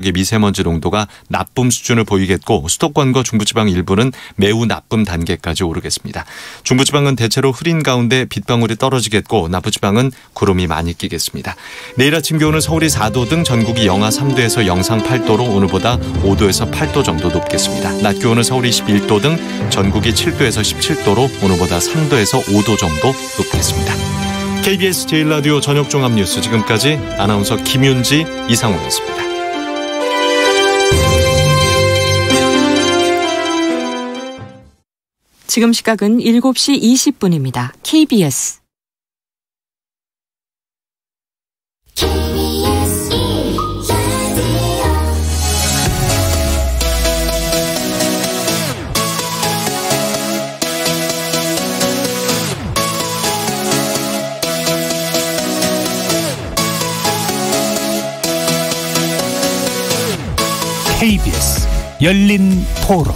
전국의 미세먼지 농도가 나쁨 수준을 보이겠고 수도권과 중부지방 일부는 매우 나쁨 단계까지 오르겠습니다. 중부지방은 대체로 흐린 가운데 빗방울이 떨어지겠고 남부지방은 구름이 많이 끼겠습니다. 내일 아침 기온은 서울이 4도 등 전국이 영하 3도에서 영상 8도로 오늘보다 5도에서 8도 정도 높겠습니다. 낮 기온은 서울이 11도 등 전국이 7도에서 17도로 오늘보다 3도에서 5도 정도 높겠습니다. KBS 제1라디오 저녁종합뉴스 지금까지 아나운서 김윤지 이상훈이었습니다. 지금 시각은 7시 20분입니다. KBS KBS 열린 토론.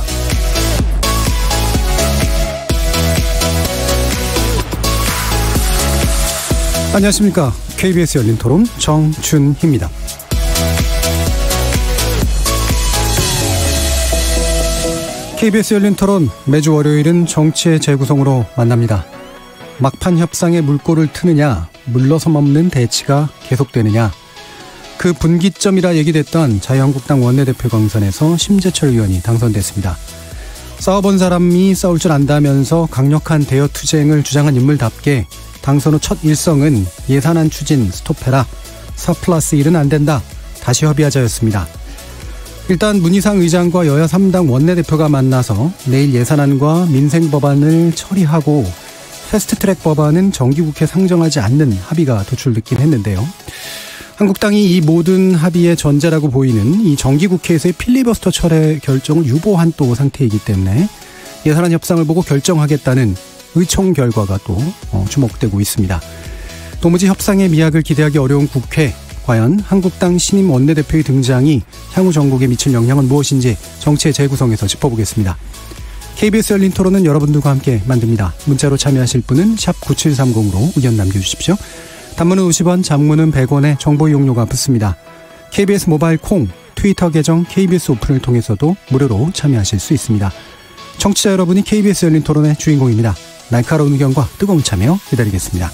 안녕하십니까. KBS 열린 토론 정준희입니다. KBS 열린 토론 매주 월요일은 정치의 재구성으로 만납니다. 막판 협상에 물꼬를 트느냐, 물러섬 없는 대치가 계속되느냐. 그 분기점이라 얘기됐던 자유한국당 원내대표 경선에서 심재철 의원이 당선됐습니다. 싸워본 사람이 싸울 줄 안다면서 강력한 대여 투쟁을 주장한 인물답게 당선 후 첫 일성은 예산안 추진 스톱해라, 4+1은 안 된다, 다시 협의하자였습니다. 일단 문희상 의장과 여야 3당 원내대표가 만나서 내일 예산안과 민생법안을 처리하고 패스트트랙 법안은 정기국회 상정하지 않는 합의가 도출됐긴 했는데요. 한국당이 이 모든 합의의 전제라고 보이는 이 정기국회에서의 필리버스터 철회 결정을 유보한 또 상태이기 때문에 예산안 협상을 보고 결정하겠다는 의총 결과가 또 주목되고 있습니다. 도무지 협상의 미학을 기대하기 어려운 국회, 과연 한국당 신임 원내대표의 등장이 향후 정국에 미칠 영향은 무엇인지 정치의 재구성에서 짚어보겠습니다. KBS 열린 토론은 여러분들과 함께 만듭니다. 문자로 참여하실 분은 샵 9730으로 의견 남겨주십시오. 단문은 50원, 장문은 100원에 정보 이용료가 붙습니다. KBS 모바일 콩, 트위터 계정 KBS 오픈을 통해서도 무료로 참여하실 수 있습니다. 청취자 여러분이 KBS 열린 토론의 주인공입니다. 날카로운 의견과 뜨거운 참여 기다리겠습니다.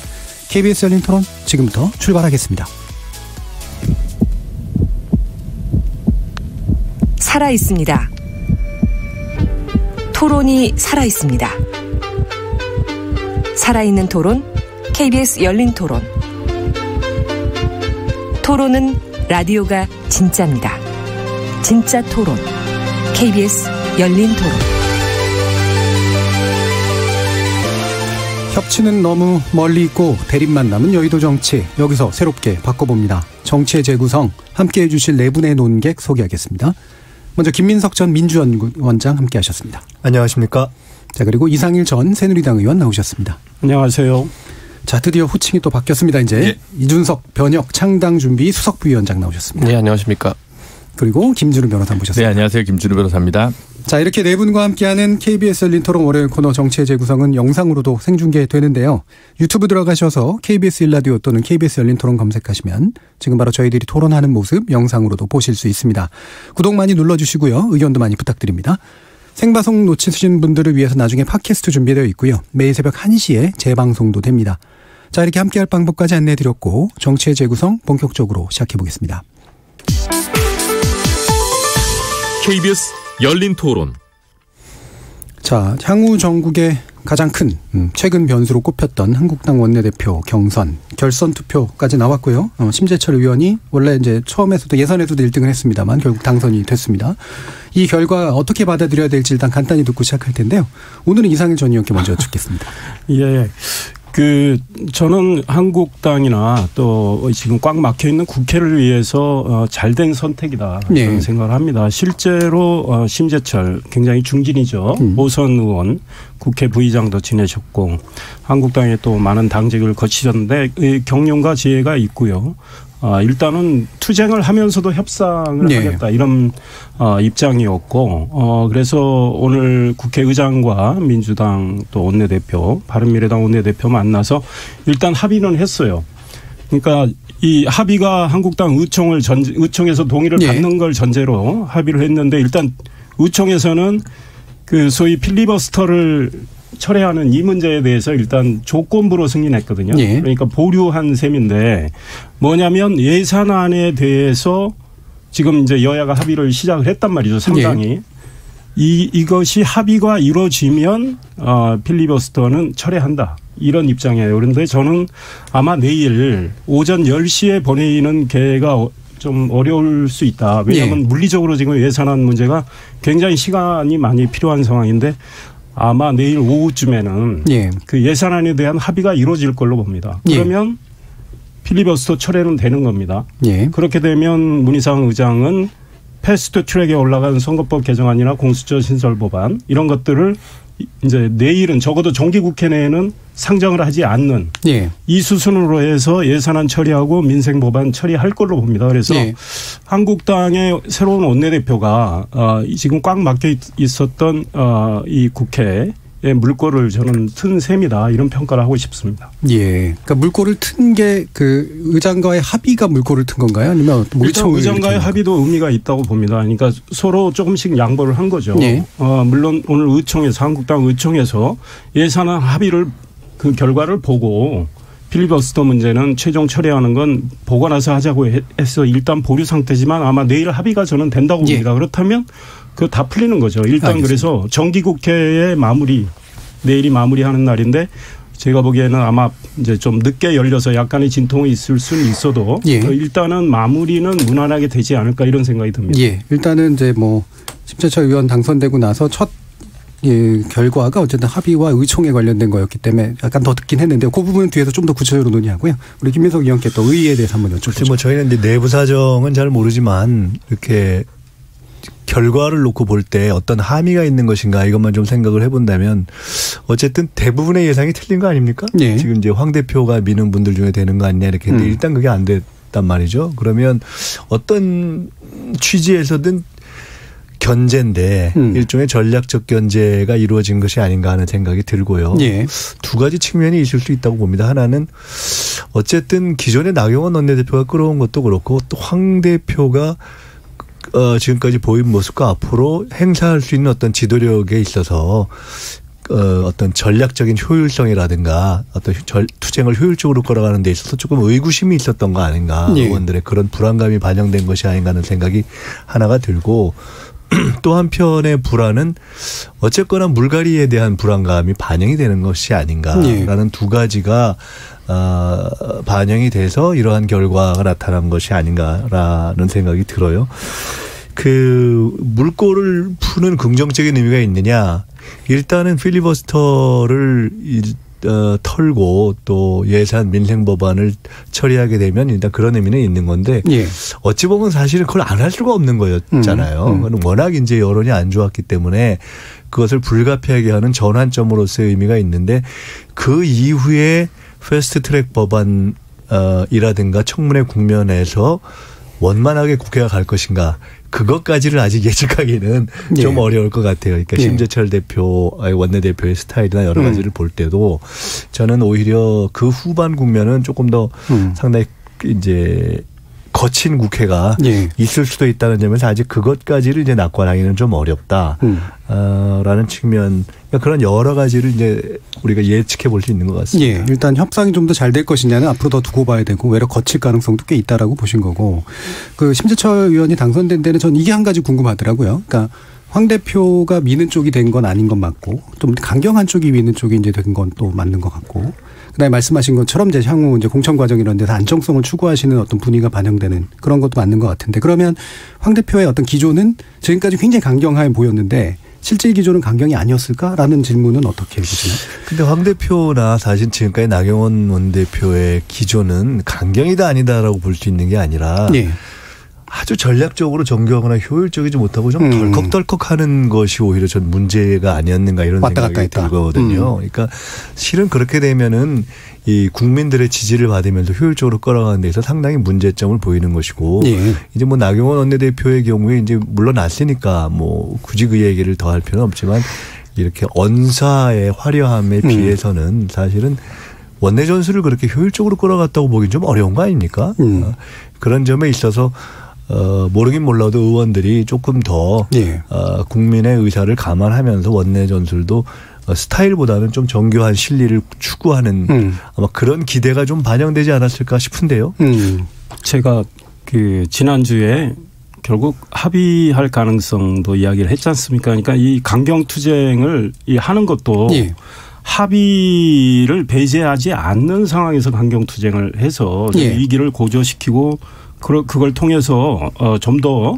KBS 열린 토론 지금부터 출발하겠습니다. 살아있습니다. 토론이 살아있습니다. 살아있는 토론, KBS 열린 토론. 토론은 라디오가 진짜입니다. 진짜 토론, KBS 열린 토론. 협치는 너무 멀리 있고 대립만 남은 여의도 정치, 여기서 새롭게 바꿔봅니다. 정치의 재구성, 함께해 주실 네 분의 논객 소개하겠습니다. 먼저 김민석 전 민주연구원장 함께하셨습니다. 안녕하십니까. 자, 그리고 이상일 전 새누리당 의원 나오셨습니다. 안녕하세요. 자, 드디어 호칭이 또 바뀌었습니다. 이제 예. 이준석 변혁 창당준비 수석부위원장 나오셨습니다. 네, 안녕하십니까. 그리고 김준우 변호사 모셨습니다. 네, 안녕하세요. 김준우 변호사입니다. 자, 이렇게 네 분과 함께하는 KBS 열린 토론 월요일 코너 정치의 재구성은 영상으로도 생중계되는데요. 유튜브 들어가셔서 KBS 1라디오 또는 KBS 열린 토론 검색하시면 지금 바로 저희들이 토론하는 모습 영상으로도 보실 수 있습니다. 구독 많이 눌러주시고요. 의견도 많이 부탁드립니다. 생방송 놓치신 분들을 위해서 나중에 팟캐스트 준비되어 있고요. 매일 새벽 1시에 재방송도 됩니다. 자, 이렇게 함께할 방법까지 안내해드렸고 정치의 재구성 본격적으로 시작해보겠습니다. KBS 열린 토론. 자, 향후 전국의 가장 큰 최근 변수로 꼽혔던 한국당 원내대표 경선 결선 투표까지 나왔고요. 심재철 의원이 원래 이제 처음에서도 예선에서도 1등을 했습니다만 결국 당선이 됐습니다. 이 결과 어떻게 받아들여야 될지 일단 간단히 듣고 시작할 텐데요. 오늘은 이상일 전 의원께 먼저 여쭙겠습니다. 예. 저는 한국당이나 또 지금 꽉 막혀 있는 국회를 위해서 잘된 선택이다. 저는 생각을 합니다. 실제로 심재철 굉장히 중진이죠. 오선 의원, 국회 부의장도 지내셨고 한국당에 또 많은 당직을 거치셨는데 경륜과 지혜가 있고요. 일단은 투쟁을 하면서도 협상을 하겠다 이런 입장이었고 그래서 오늘 국회의장과 민주당 또 원내대표 바른미래당 원내대표 만나서 일단 합의는 했어요. 그러니까 이 합의가 한국당 의총에서 동의를 받는 걸 전제로 합의를 했는데 일단 의총에서는 그 소위 필리버스터를 철회하는 이 문제에 대해서 일단 조건부로 승인했거든요. 그러니까 보류한 셈인데 뭐냐면 예산안에 대해서 지금 이제 여야가 합의를 시작을 했단 말이죠. 상당히. 이것이 합의가 이루어지면 필리버스터는 철회한다. 이런 입장이에요. 그런데 저는 아마 내일 오전 10시에 본회의는 개가 좀 어려울 수 있다. 왜냐하면 물리적으로 지금 예산안 문제가 굉장히 시간이 많이 필요한 상황인데 아마 내일 오후쯤에는 그 예산안에 대한 합의가 이루어질 걸로 봅니다. 그러면 필리버스터 철회는 되는 겁니다. 그렇게 되면 문희상 의장은 패스트 트랙에 올라간 선거법 개정안이나 공수처 신설 법안 이런 것들을 이제 내일은 적어도 정기국회 내에는 상정을 하지 않는 이 수순으로 해서 예산안 처리하고 민생 법안 처리할 걸로 봅니다. 그래서 한국당의 새로운 원내대표가 지금 꽉 막혀 있었던 이 국회에 물꼬를 저는 튼 셈이다 이런 평가를 하고 싶습니다. 그러니까 물꼬를 튼 게 그 의장과의 합의가 물꼬를 튼 건가요? 아니면 일단 의장과의 합의도 의미가 있다고 봅니다. 그러니까 서로 조금씩 양보를 한 거죠. 물론 오늘 의총에서 한국당 의총에서 예산안 합의를 그 결과를 보고 필리버스터 문제는 최종 처리하는 건 보고 나서 하자고 해서 일단 보류 상태지만 아마 내일 합의가 저는 된다고 봅니다. 그렇다면 그거 다 풀리는 거죠. 일단 알겠습니다. 그래서 정기국회의 내일이 마무리하는 날인데 제가 보기에는 아마 이제 좀 늦게 열려서 약간의 진통이 있을 수는 있어도 일단은 마무리는 무난하게 되지 않을까 이런 생각이 듭니다. 일단은 이제 뭐 심재철 의원 당선되고 나서 첫 결과가 어쨌든 합의와 의총에 관련된 거였기 때문에 약간 더 듣긴 했는데 그 부분은 뒤에서 좀 더 구체적으로 논의하고요. 우리 김민석 의원께 또 의의에 대해서 한번 여쭤보죠. 뭐 저희는 이제 내부 사정은 잘 모르지만 이렇게 결과를 놓고 볼 때 어떤 함의가 있는 것인가 이것만 좀 생각을 해본다면 어쨌든 대부분의 예상이 틀린 거 아닙니까? 지금 이제 황 대표가 미는 분들 중에 되는 거 아니냐 이렇게 했는데 일단 그게 안 됐단 말이죠. 그러면 어떤 취지에서든 견제인데 일종의 전략적 견제가 이루어진 것이 아닌가 하는 생각이 들고요. 두 가지 측면이 있을 수 있다고 봅니다. 하나는 어쨌든 기존의 나경원 원내대표가 끌어온 것도 그렇고 또 황 대표가 지금까지 보인 모습과 앞으로 행사할 수 있는 어떤 지도력에 있어서 어떤 전략적인 효율성이라든가 어떤 투쟁을 효율적으로 걸어가는 데 있어서 조금 의구심이 있었던 거 아닌가. 의원들의 그런 불안감이 반영된 것이 아닌가 하는 생각이 하나가 들고 또 한편의 불안은 어쨌거나 물갈이에 대한 불안감이 반영이 되는 것이 아닌가라는 두 가지가 반영이 돼서 이러한 결과가 나타난 것이 아닌가라는 생각이 들어요. 그 물꼬를 푸는 긍정적인 의미가 있느냐. 일단은 필리버스터를 털고 또 예산 민생 법안을 처리하게 되면 일단 그런 의미는 있는 건데 어찌 보면 사실은 그걸 안 할 수가 없는 거였잖아요. 그건 워낙 이제 여론이 안 좋았기 때문에 그것을 불가피하게 하는 전환점으로서의 의미가 있는데 그 이후에 패스트트랙 법안이라든가 청문회 국면에서 원만하게 국회가 갈 것인가. 그것까지를 아직 예측하기는 좀 어려울 것 같아요. 그러니까 심재철 원내대표의 스타일이나 여러 가지를 볼 때도 저는 오히려 그 후반 국면은 조금 더 상당히 이제 거친 국회가 있을 수도 있다는 점에서 아직 그것까지를 이제 낙관하기는 좀 어렵다. 라는 측면, 그러니까 그런 여러 가지를 이제 우리가 예측해 볼 수 있는 것 같습니다. 일단 협상이 좀 더 잘 될 것이냐는 앞으로 더 두고 봐야 되고 외려 거칠 가능성도 꽤 있다라고 보신 거고, 그 심재철 의원이 당선된 데는 전 이게 한 가지 궁금하더라고요. 그러니까 황 대표가 미는 쪽이 된 건 아닌 건 맞고 좀 강경한 쪽이 미는 쪽이 이제 된 건 또 맞는 것 같고. 그다음에 말씀하신 것처럼 이제 향후 이제 공천 과정 이런 데서 안정성을 추구하시는 어떤 분위기가 반영되는 그런 것도 맞는 것 같은데, 그러면 황 대표의 어떤 기조는 지금까지 굉장히 강경하게 보였는데 실제 기조는 강경이 아니었을까라는 질문은 어떻게 보시나요? 근데 황 대표나 사실 지금까지 나경원 원내대표의 기조는 강경이다 아니다라고 볼 수 있는 게 아니라 아주 전략적으로 정교하거나 효율적이지 못하고 좀 덜컥덜컥하는 것이 오히려 전 문제가 아니었는가 이런 생각이 들거든요. 그러니까 실은 그렇게 되면은 이 국민들의 지지를 받으면서 효율적으로 끌어가는 데서 상당히 문제점을 보이는 것이고 이제 뭐 나경원 원내대표의 경우에 이제 물러났으니까 뭐 굳이 그 얘기를 더 할 필요는 없지만 이렇게 언사의 화려함에 비해서는 사실은 원내 전술을 그렇게 효율적으로 끌어갔다고 보긴 좀 어려운 거 아닙니까? 그런 점에 있어서 모르긴 몰라도 의원들이 조금 더 국민의 의사를 감안하면서 원내 전술도 스타일보다는 좀 정교한 실리를 추구하는 아마 그런 기대가 좀 반영되지 않았을까 싶은데요. 제가 지난주에 결국 합의할 가능성도 이야기를 했지 않습니까? 그러니까 이 강경투쟁을 하는 것도 합의를 배제하지 않는 상황에서 강경투쟁을 해서 위기를 고조시키고 그걸 통해서 좀 더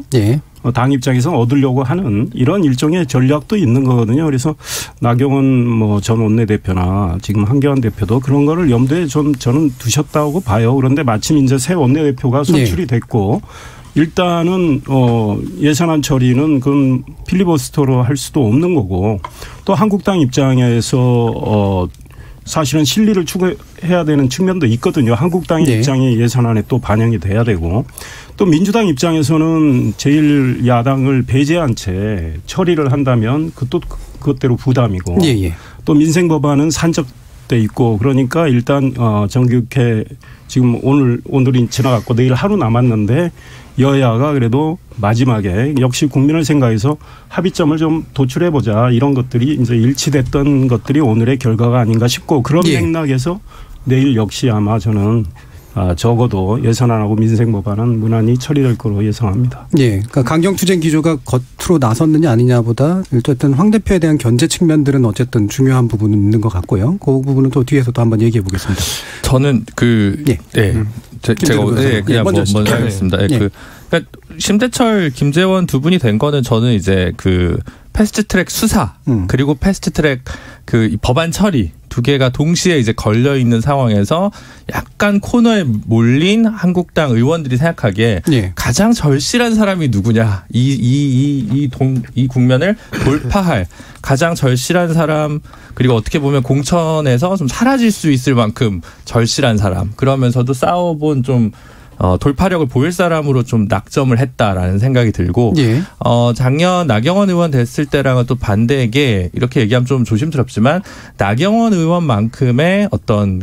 당 입장에서 얻으려고 하는 이런 일종의 전략도 있는 거거든요. 그래서 나경원 전 원내대표나 지금 한교안 대표도 그런 거를 염두에 저는 두셨다고 봐요. 그런데 마침 이제 새 원내대표가 선출이 됐고 일단은 예산안 처리는 그건 필리버스터로 할 수도 없는 거고 또 한국당 입장에서 사실은 실리를 추구해야 되는 측면도 있거든요. 한국당의 입장이 예산안에 또 반영이 돼야 되고 또 민주당 입장에서는 제1야당을 배제한 채 처리를 한다면 그것대로 부담이고 또 민생법안은 산적돼 있고 그러니까 일단 정기국회 지금 오늘이 지나갔고 내일 하루 남았는데 여야가 그래도 마지막에 역시 국민을 생각해서 합의점을 좀 도출해보자 이런 것들이 이제 일치됐던 것들이 오늘의 결과가 아닌가 싶고 그런 맥락에서 내일 역시 아마 저는 적어도 예산안하고 민생법안은 무난히 처리될 거로 예상합니다. 그러니까 강경투쟁 기조가 겉으로 나섰느냐 아니냐보다 어쨌든 황 대표에 대한 견제 측면들은 어쨌든 중요한 부분은 있는 것 같고요. 그 부분은 또 뒤에서 또 한번 얘기해 보겠습니다. 저는 제가 그냥 먼저 하겠습니다. 그러니까 심재철, 김재원 두 분이 된 거는 저는 이제 패스트트랙 수사 그리고 패스트트랙 법안 처리 두 개가 동시에 이제 걸려 있는 상황에서 약간 코너에 몰린 한국당 의원들이 생각하기에 가장 절실한 사람이 누구냐 이 국면을 돌파할 가장 절실한 사람 그리고 어떻게 보면 공천에서 좀 사라질 수 있을 만큼 절실한 사람 그러면서도 싸워본 좀 돌파력을 보일 사람으로 좀 낙점을 했다라는 생각이 들고 작년 나경원 의원 됐을 때랑은 또 반대에게 이렇게 얘기하면 좀 조심스럽지만 나경원 의원만큼의 어떤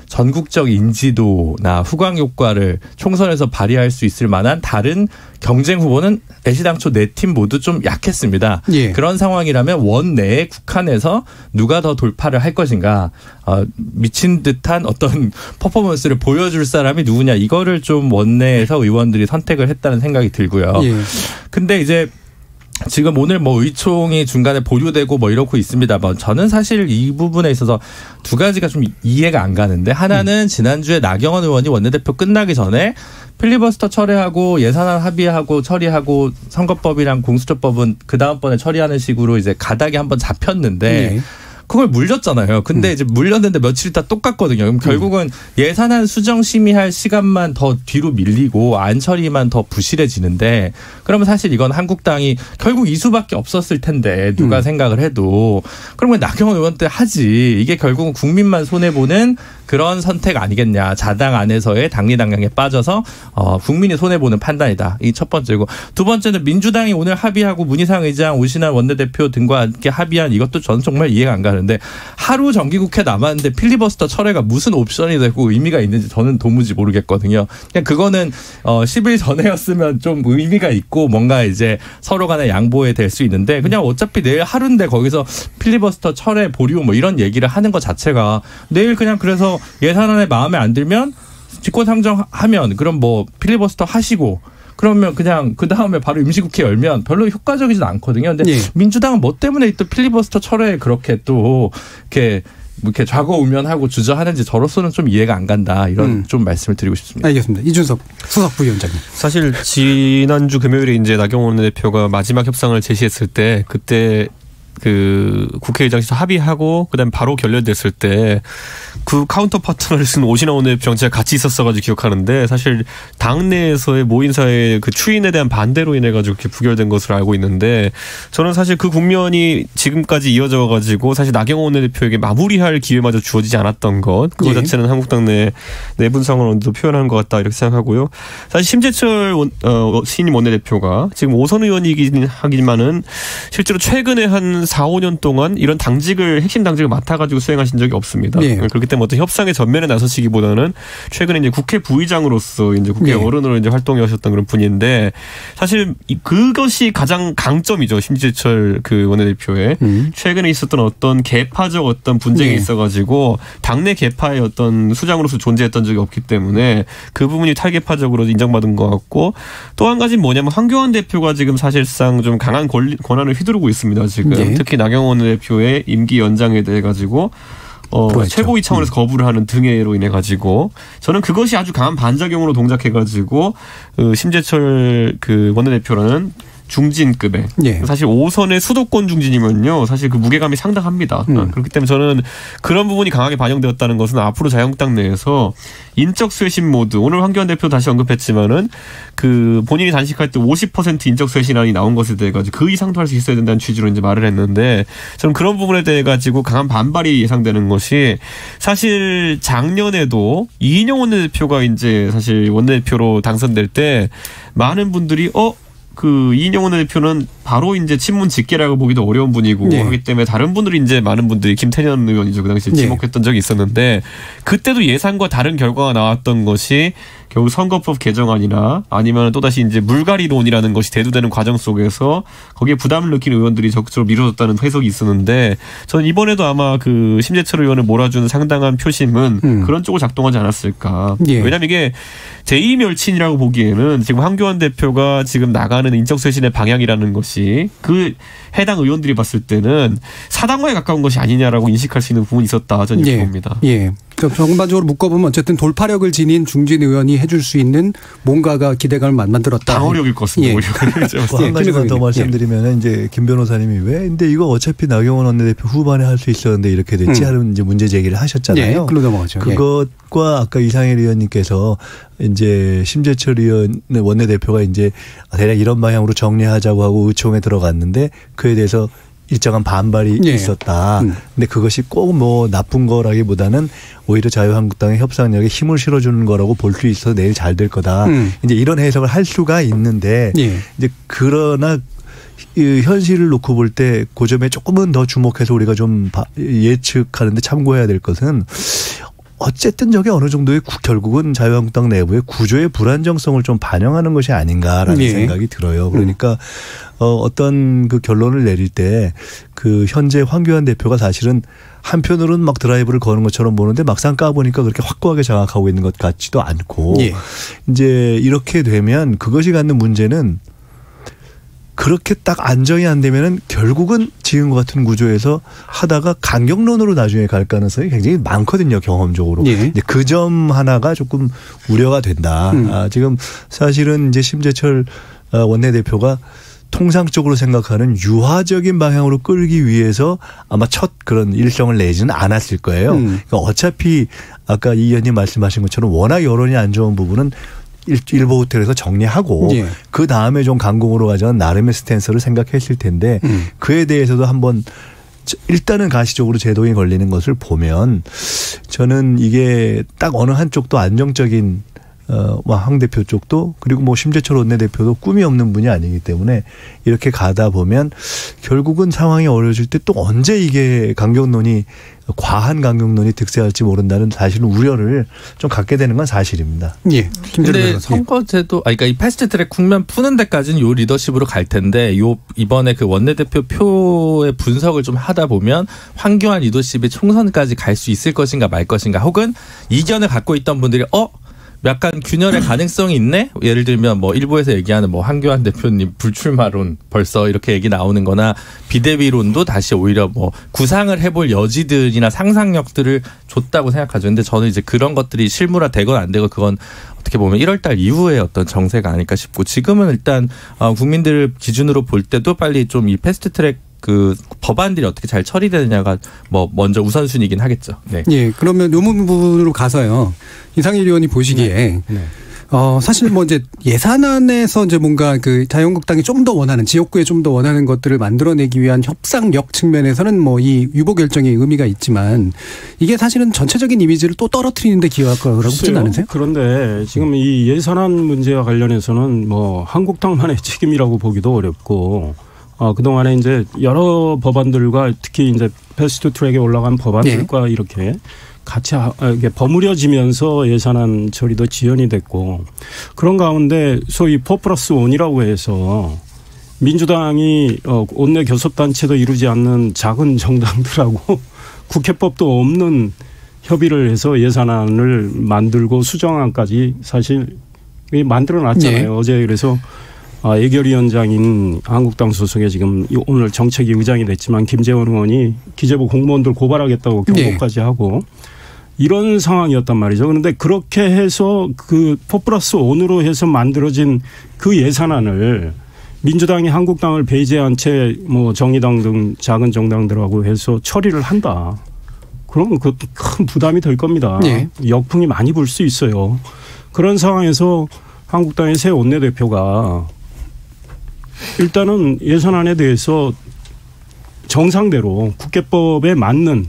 전국적 인지도나 후광 효과를 총선에서 발휘할 수 있을 만한 다른 경쟁 후보는 애시당초 네 팀 모두 좀 약했습니다. 그런 상황이라면 원내에 국한에서 누가 더 돌파를 할 것인가 미친 듯한 어떤 퍼포먼스를 보여줄 사람이 누구냐 이거를 좀 원내에서 의원들이 선택을 했다는 생각이 들고요. 근데 이제 지금 오늘 의총이 중간에 보류되고 이러고 있습니다만 저는 사실 이 부분에 있어서 두 가지가 좀 이해가 안 가는데 하나는 지난주에 나경원 의원이 원내대표 끝나기 전에 필리버스터 철회하고 예산안 합의하고 처리하고 선거법이랑 공수처법은 그 다음번에 처리하는 식으로 이제 가닥이 한번 잡혔는데 그걸 물렸잖아요. 근데 이제 물렸는데 며칠 있다 똑같거든요. 그럼 결국은 예산안 수정 심의할 시간만 더 뒤로 밀리고 안 처리만 더 부실해지는데 그러면 사실 이건 한국당이 결국 이 수밖에 없었을 텐데 누가 생각을 해도 그러면 나경원 의원 때 하지. 이게 결국은 국민만 손해보는 그런 선택 아니겠냐. 자당 안에서의 당리당략에 빠져서 국민이 손해보는 판단이다. 이 첫 번째고 두 번째는 민주당이 오늘 합의하고 문희상 의장 오신환 원내대표 등과 함께 합의한 이것도 저는 정말 이해가 안 가는데 하루 정기국회 남았는데 필리버스터 철회가 무슨 옵션이 되고 의미가 있는지 저는 도무지 모르겠거든요. 그냥 그거는 10일 전에였으면 좀 의미가 있고 뭔가 이제 서로 간에 양보해 될 수 있는데 그냥 어차피 내일 하루인데 거기서 필리버스터 철회 보류 이런 얘기를 하는 것 자체가 내일 그냥 그래서 예산안에 마음에 안 들면 직권상정하면 그럼 필리버스터 하시고 그러면 그냥 그 다음에 바로 임시국회 열면 별로 효과적이진 않거든요. 근데 민주당은 뭐 때문에 또 필리버스터 철회에 그렇게 또 이렇게 좌고우면하고 주저하는지 저로서는 좀 이해가 안 간다. 이런 좀 말씀을 드리고 싶습니다. 알겠습니다. 이준석 수석 부위원장님. 사실 지난주 금요일에 이제 나경원 대표가 마지막 협상을 제시했을 때 그때 국회의장실에서 합의하고 그다음에 바로 결렬됐을 때 그 카운터 파트너를 쓴 오신환 원내대표랑 제가 같이 있었어가지고 기억하는데 사실 당내에서의 모인사의 추인에 대한 반대로 인해가지고 이렇게 부결된 것으로 알고 있는데 저는 사실 그 국면이 지금까지 이어져가지고 사실 나경원 원내대표에게 마무리할 기회마저 주어지지 않았던 것 그거 자체는 한국당 내 내분 상황을 표현하는 것 같다 이렇게 생각하고요. 사실 심재철 신임 원내대표가 지금 5선 의원이긴 하지만은 실제로 최근에 한 한 4, 5년 동안 이런 핵심 당직을 맡아가지고 수행하신 적이 없습니다. 네. 그렇기 때문에 어떤 협상의 전면에 나서시기보다는 최근에 이제 국회 부의장으로서 이제 국회 어른으로 이제 활동해 오셨던 그런 분인데 사실 그것이 가장 강점이죠. 심재철 그 원내대표의 최근에 있었던 어떤 개파적 어떤 분쟁이 있어가지고 당내 개파의 어떤 수장으로서 존재했던 적이 없기 때문에 그 부분이 탈개파적으로 인정받은 것 같고 또 한 가지는 뭐냐면 황교안 대표가 지금 사실상 좀 강한 권한을 휘두르고 있습니다. 지금 특히 나경원 대표의 임기 연장에 대해 가지고 최고위 차원에서 거부를 하는 등해로 인해 가지고 저는 그것이 아주 강한 반작용으로 동작해 가지고 심재철 그 원내대표라는 중진급에 사실 5선의 수도권 중진이면요 사실 그 무게감이 상당합니다. 그렇기 때문에 저는 그런 부분이 강하게 반영되었다는 것은 앞으로 자유한국당 내에서 인적 쇄신 모드 오늘 황교안 대표 다시 언급했지만은 그 본인이 단식할 때 50% 인적 쇄신안이 나온 것에 대해 가지고 그 이상도 할 수 있어야 된다는 취지로 이제 말을 했는데 저는 그런 부분에 대해 가지고 강한 반발이 예상되는 것이 사실 작년에도 이인영 원내대표가 이제 사실 원내대표로 당선될 때 많은 분들이 그 이인영 원내대표는 바로 이제 친문 직계라고 보기도 어려운 분이고 그렇기 때문에 다른 분들이 이제 많은 분들이 김태년 의원이죠. 그 당시에 지목했던 적이 있었는데 그때도 예상과 다른 결과가 나왔던 것이 결국 선거법 개정안이나 아니면 또다시 이제 물갈이론이라는 것이 대두되는 과정 속에서 거기에 부담을 느끼는 의원들이 적극적으로 밀어줬다는 해석이 있었는데 저는 이번에도 아마 그 심재철 의원을 몰아주는 상당한 표심은 그런 쪽으로 작동하지 않았을까. 왜냐하면 이게 제2멸친이라고 보기에는 지금 황교안 대표가 지금 나가는 인적쇄신의 방향이라는 것이 그 해당 의원들이 봤을 때는 사당화에 가까운 것이 아니냐라고 인식할 수 있는 부분이 있었다. 저는 이렇게 봅니다. 전반적으로 묶어보면 어쨌든 돌파력을 지닌 중진 의원이 해줄 수 있는 뭔가가 기대감을 만들었다. 방어력일 것 같습니다. 한 가지만 더 말씀드리면 이제 김 변호사님이 왜 근데 이거 어차피 나경원 원내대표 후반에 할 수 있었는데 이렇게 됐지 하는 이제 문제 제기를 하셨잖아요. 글로 넘어가죠. 그것과 아까 이상일 의원님께서 이제 심재철 의원 원내대표가 이제 대략 이런 방향으로 정리하자고 하고 의총에 들어갔는데 그에 대해서 일정한 반발이 있었다. 근데 그것이 꼭 뭐 나쁜 거라기보다는 오히려 자유한국당의 협상력에 힘을 실어주는 거라고 볼 수 있어서 내일 잘 될 거다. 이제 이런 해석을 할 수가 있는데 이제 그러나 이 현실을 놓고 볼 때 그 점에 조금은 더 주목해서 우리가 좀 예측하는데 참고해야 될 것은 어쨌든 저게 어느 정도의 결국은 자유한국당 내부의 구조의 불안정성을 좀 반영하는 것이 아닌가라는 생각이 들어요. 그러니까 어떤 그 결론을 내릴 때 그 현재 황교안 대표가 사실은 한편으로는 막 드라이브를 거는 것처럼 보는데 막상 까보니까 그렇게 확고하게 장악하고 있는 것 같지도 않고 이제 이렇게 되면 그것이 갖는 문제는 그렇게 딱 안정이 안 되면은 결국은 지금과 같은 구조에서 하다가 강경론으로 나중에 갈 가능성이 굉장히 많거든요, 경험적으로. 근데 그 점 하나가 조금 우려가 된다. 지금 사실은 이제 심재철 원내대표가 통상적으로 생각하는 유화적인 방향으로 끌기 위해서 아마 첫 그런 일정을 내지는 않았을 거예요. 그러니까 어차피 아까 이 의원님 말씀하신 것처럼 워낙 여론이 안 좋은 부분은 일부 호텔에서 정리하고 그 다음에 좀 강공으로 가자는 나름의 스탠스를 생각했을 텐데 그에 대해서도 한번 일단은 가시적으로 제동이 걸리는 것을 보면 저는 이게 딱 어느 한쪽도 안정적인 황 대표 쪽도 그리고 뭐 심재철 원내대표도 꿈이 없는 분이 아니기 때문에 이렇게 가다 보면 결국은 상황이 어려워질 때 또 언제 이게 과한 강경론이 득세할지 모른다는 사실은 우려를 좀 갖게 되는 건 사실입니다. 근데 선거제도, 그러니까 이 패스트트랙 국면 푸는 데까지는 요 리더십으로 갈 텐데 이번에 그 원내대표 표의 분석을 좀 하다 보면 황교안 리더십이 총선까지 갈 수 있을 것인가 말 것인가 혹은 이견을 갖고 있던 분들이 약간 균열의 가능성이 있네? 예를 들면 뭐 일부에서 얘기하는 뭐 황교안 대표님 불출마론 벌써 이렇게 얘기 나오는 거나 비대위론도 다시 오히려 뭐 구상을 해볼 여지들이나 상상력들을 줬다고 생각하죠. 근데 저는 이제 그런 것들이 실무화 되건 안 되건 그건 어떻게 보면 1월 달 이후에 어떤 정세가 아닐까 싶고 지금은 일단 국민들 기준으로 볼 때도 빨리 좀 이 패스트트랙 그 법안들이 어떻게 잘 처리되느냐가 뭐 먼저 우선순위이긴 하겠죠. 그러면 이 부분으로 가서요. 이상일 의원이 보시기에 사실 뭐 이제 예산안에서 이제 뭔가 그 자유한국당이 좀 더 원하는 지역구에 좀 더 원하는 것들을 만들어내기 위한 협상력 측면에서는 뭐 이 유보 결정의 의미가 있지만 이게 사실은 전체적인 이미지를 또 떨어뜨리는데 기여할 거라고 보지는 않으세요? 그런데 지금 이 예산안 문제와 관련해서는 뭐 한국당만의 책임이라고 보기도 어렵고 그동안에 이제 여러 법안들과 특히 이제 패스트 트랙에 올라간 법안들과 이렇게 같이 이렇게 버무려지면서 예산안 처리도 지연이 됐고 그런 가운데 소위 4+1이라고 해서 민주당이 원내 교섭단체도 이루지 않는 작은 정당들하고 국회법도 없는 협의를 해서 예산안을 만들고 수정안까지 사실 만들어놨잖아요. 어제 그래서 예결위원장인 한국당 소속의 지금 오늘 정책위 의장이 됐지만 김재원 의원이 기재부 공무원들 고발하겠다고 경고까지 하고 이런 상황이었단 말이죠. 그런데 그렇게 해서 그 4+1으로 해서 만들어진 그 예산안을 민주당이 한국당을 배제한 채 뭐 정의당 등 작은 정당들하고 해서 처리를 한다. 그러면 그 큰 부담이 될 겁니다. 역풍이 많이 불 수 있어요. 그런 상황에서 한국당의 새 원내대표가 일단은 예산안에 대해서 정상대로 국회법에 맞는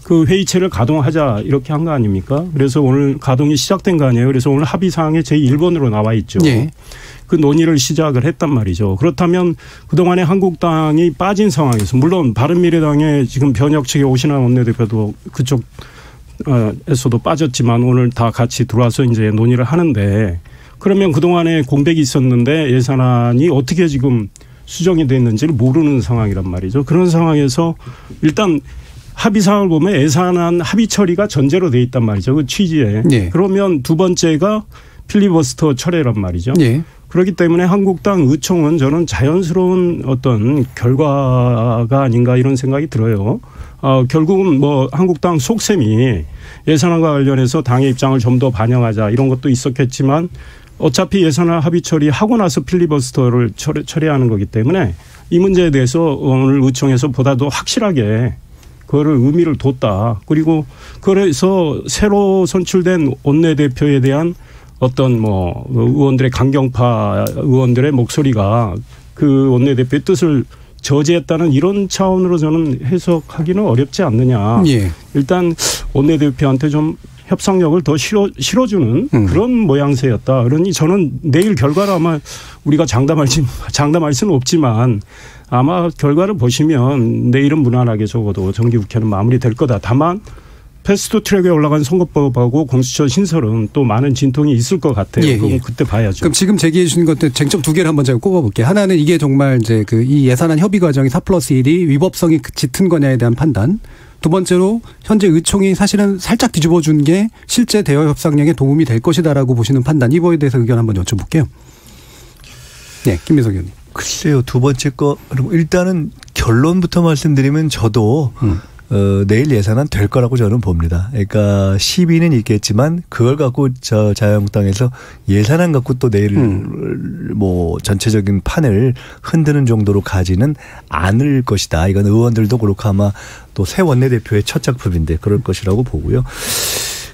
그 회의체를 가동하자 이렇게 한 거 아닙니까? 그래서 오늘 가동이 시작된 거 아니에요. 그래서 오늘 합의사항에 제1번으로 나와 있죠. 그 논의를 시작을 했단 말이죠. 그렇다면 그동안에 한국당이 빠진 상황에서 물론 바른미래당의 지금 변혁 측의 오신환 원내대표도 그쪽에서도 빠졌지만 오늘 다 같이 들어와서 이제 논의를 하는데 그러면 그동안에 공백이 있었는데 예산안이 어떻게 지금 수정이 됐는지를 모르는 상황이란 말이죠. 그런 상황에서 일단 합의사항을 보면 예산안 합의 처리가 전제로 돼 있단 말이죠. 그 취지에. 그러면 두 번째가 필리버스터 철회란 말이죠. 그렇기 때문에 한국당 의총은 저는 자연스러운 어떤 결과가 아닌가 이런 생각이 들어요. 결국은 뭐 한국당 속셈이 예산안과 관련해서 당의 입장을 좀 더 반영하자 이런 것도 있었겠지만 어차피 예산안 합의 처리하고 나서 필리버스터를 처리하는 거기 때문에 이 문제에 대해서 오늘 의총에서 보다 더 확실하게 그거를 의미를 뒀다. 그리고 그래서 새로 선출된 원내대표에 대한 어떤 뭐 의원들의 강경파 의원들의 목소리가 그 원내대표의 뜻을 저지했다는 이런 차원으로 저는 해석하기는 어렵지 않느냐. 일단 원내대표한테 좀 협상력을 더 실어주는 그런 모양새였다. 그러니 저는 내일 결과를 아마 우리가 장담할 수는 없지만 아마 결과를 보시면 내일은 무난하게 적어도 정기국회는 마무리될 거다. 다만 패스트 트랙에 올라간 선거법하고 공수처 신설은 또 많은 진통이 있을 것 같아요. 그건 그때 봐야죠. 그럼 지금 제기해 주신 것들 쟁점 두 개를 한번 제가 꼽아볼게요. 하나는 이게 정말 이제 그 이 예산안 협의 과정이 4+1이 위법성이 짙은 거냐에 대한 판단. 두 번째로 현재 의총이 사실은 살짝 뒤집어 준 게 실제 대화 협상량에 도움이 될 것이다라고 보시는 판단. 이거에 대해서 의견 한번 여쭤볼게요. 네, 김민석 의원님. 글쎄요. 두 번째 거 일단은 결론부터 말씀드리면 저도 내일 예산안 될 거라고 저는 봅니다. 그러니까 시비는 있겠지만 그걸 갖고 자유한국당에서 예산안 갖고 또 내일 뭐 전체적인 판을 흔드는 정도로 가지는 않을 것이다. 이건 의원들도 그렇고 아마 또 새 원내대표의 첫 작품인데 그럴 것이라고 보고요.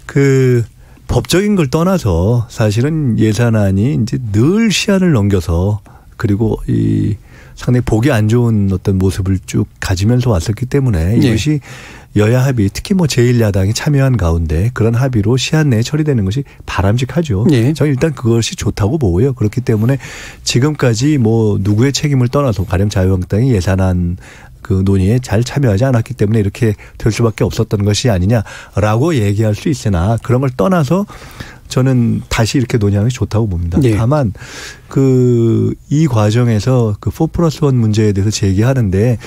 그 법적인 걸 떠나서 사실은 예산안이 이제 늘 시한을 넘겨서 그리고 이 상당히 보기 안 좋은 어떤 모습을 쭉 가지면서 왔었기 때문에 이것이 여야 합의 특히 뭐 제1야당이 참여한 가운데 그런 합의로 시한 내에 처리되는 것이 바람직하죠. 저는 일단 그것이 좋다고 보고요. 그렇기 때문에 지금까지 뭐 누구의 책임을 떠나서 가령 자유한국당이 예산안 그 논의에 잘 참여하지 않았기 때문에 이렇게 될 수밖에 없었던 것이 아니냐라고 얘기할 수 있으나 그런 걸 떠나서 저는 다시 이렇게 논의하는 게 좋다고 봅니다. 다만 이 과정에서 그 4+1 문제에 대해서 제기하는데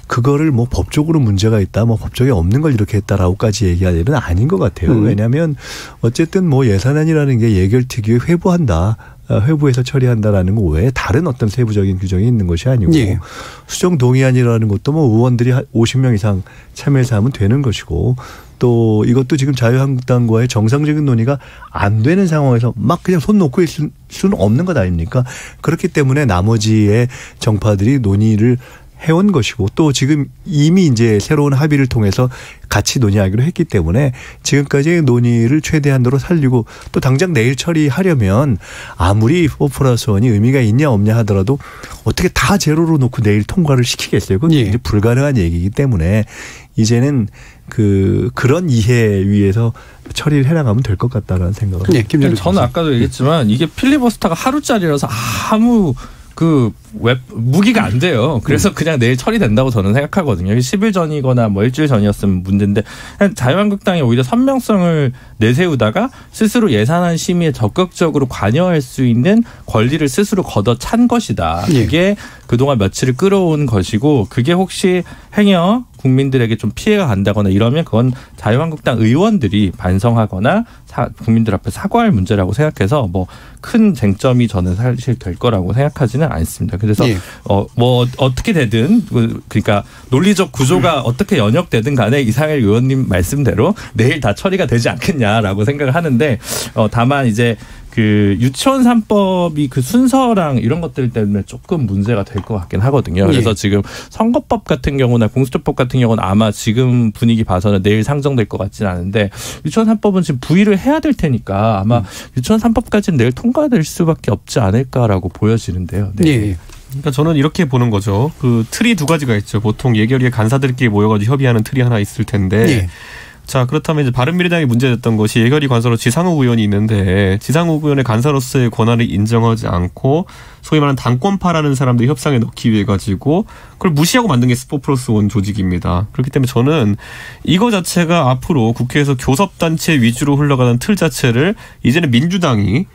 그거를 뭐 법적으로 문제가 있다, 뭐 법적이 없는 걸 이렇게 했다라고까지 얘기할 일은 아닌 것 같아요. 왜냐하면 어쨌든 뭐 예산안이라는 게 예결특위에 회부한다. 회부해서 처리한다라는 거 외에 다른 어떤 세부적인 규정이 있는 것이 아니고 수정 동의안이라는 것도 뭐 의원들이 50명 이상 참여해서 하면 되는 것이고 또 이것도 지금 자유한국당과의 정상적인 논의가 안 되는 상황에서 막 그냥 손 놓고 있을 수는 없는 것 아닙니까? 그렇기 때문에 나머지의 정파들이 논의를 해온 것이고 또 지금 이미 이제 새로운 합의를 통해서 같이 논의하기로 했기 때문에 지금까지의 논의를 최대한으로 살리고 또 당장 내일 처리하려면 아무리 4+1이 의미가 있냐 없냐 하더라도 어떻게 다 제로로 놓고 내일 통과를 시키겠어요. 그건 이제 불가능한 얘기이기 때문에 이제는 그런 이해 위에서 처리를 해나가면 될 것 같다라는 생각을 합니다. 저는 아까도 얘기했지만 이게 필리버스터가 하루짜리라서 아무 무기가 안 돼요. 그래서 그냥 내일 처리된다고 저는 생각하거든요. 10일 전이거나 뭐 일주일 전이었으면 문제인데 자유한국당이 오히려 선명성을 내세우다가 스스로 예산안 심의에 적극적으로 관여할 수 있는 권리를 스스로 걷어찬 것이다. 그게 그동안 며칠을 끌어온 것이고 그게 혹시 행여 국민들에게 좀 피해가 간다거나 이러면 그건 자유한국당 의원들이 반성하거나 국민들 앞에 사과할 문제라고 생각해서 뭐 큰 쟁점이 저는 사실 될 거라고 생각하지는 않습니다. 그래서 뭐 어떻게 되든 그러니까 논리적 구조가 어떻게 연역되든 간에 이상일 의원님 말씀대로 내일 다 처리가 되지 않겠냐라고 생각을 하는데 다만 이제 그 유치원 3법이 그 순서랑 이런 것들 때문에 조금 문제가 될 것 같긴 하거든요. 그래서 지금 선거법 같은 경우나 공수처법 같은 경우는 아마 지금 분위기 봐서는 내일 상정될 것 같지는 않은데 유치원 3법은 지금 부의를 해야 될 테니까 아마 유치원 3법까지는 내일 통과될 수밖에 없지 않을까라고 보여지는데요. 네. 그러니까 저는 이렇게 보는 거죠. 그 틀이 두 가지가 있죠. 보통 예결위에 간사들끼리 모여가지고 협의하는 틀이 하나 있을 텐데 자, 그렇다면 이제 바른미래당이 문제됐던 것이 예결위 간사로 지상욱 의원이 있는데 지상욱 의원의 간사로서의 권한을 인정하지 않고 소위 말하는 당권파라는 사람들이 협상에 넣기 위해 가지고 그걸 무시하고 만든 게 스포+1 조직입니다. 그렇기 때문에 저는 이거 자체가 앞으로 국회에서 교섭단체 위주로 흘러가는 틀 자체를 이제는 민주당이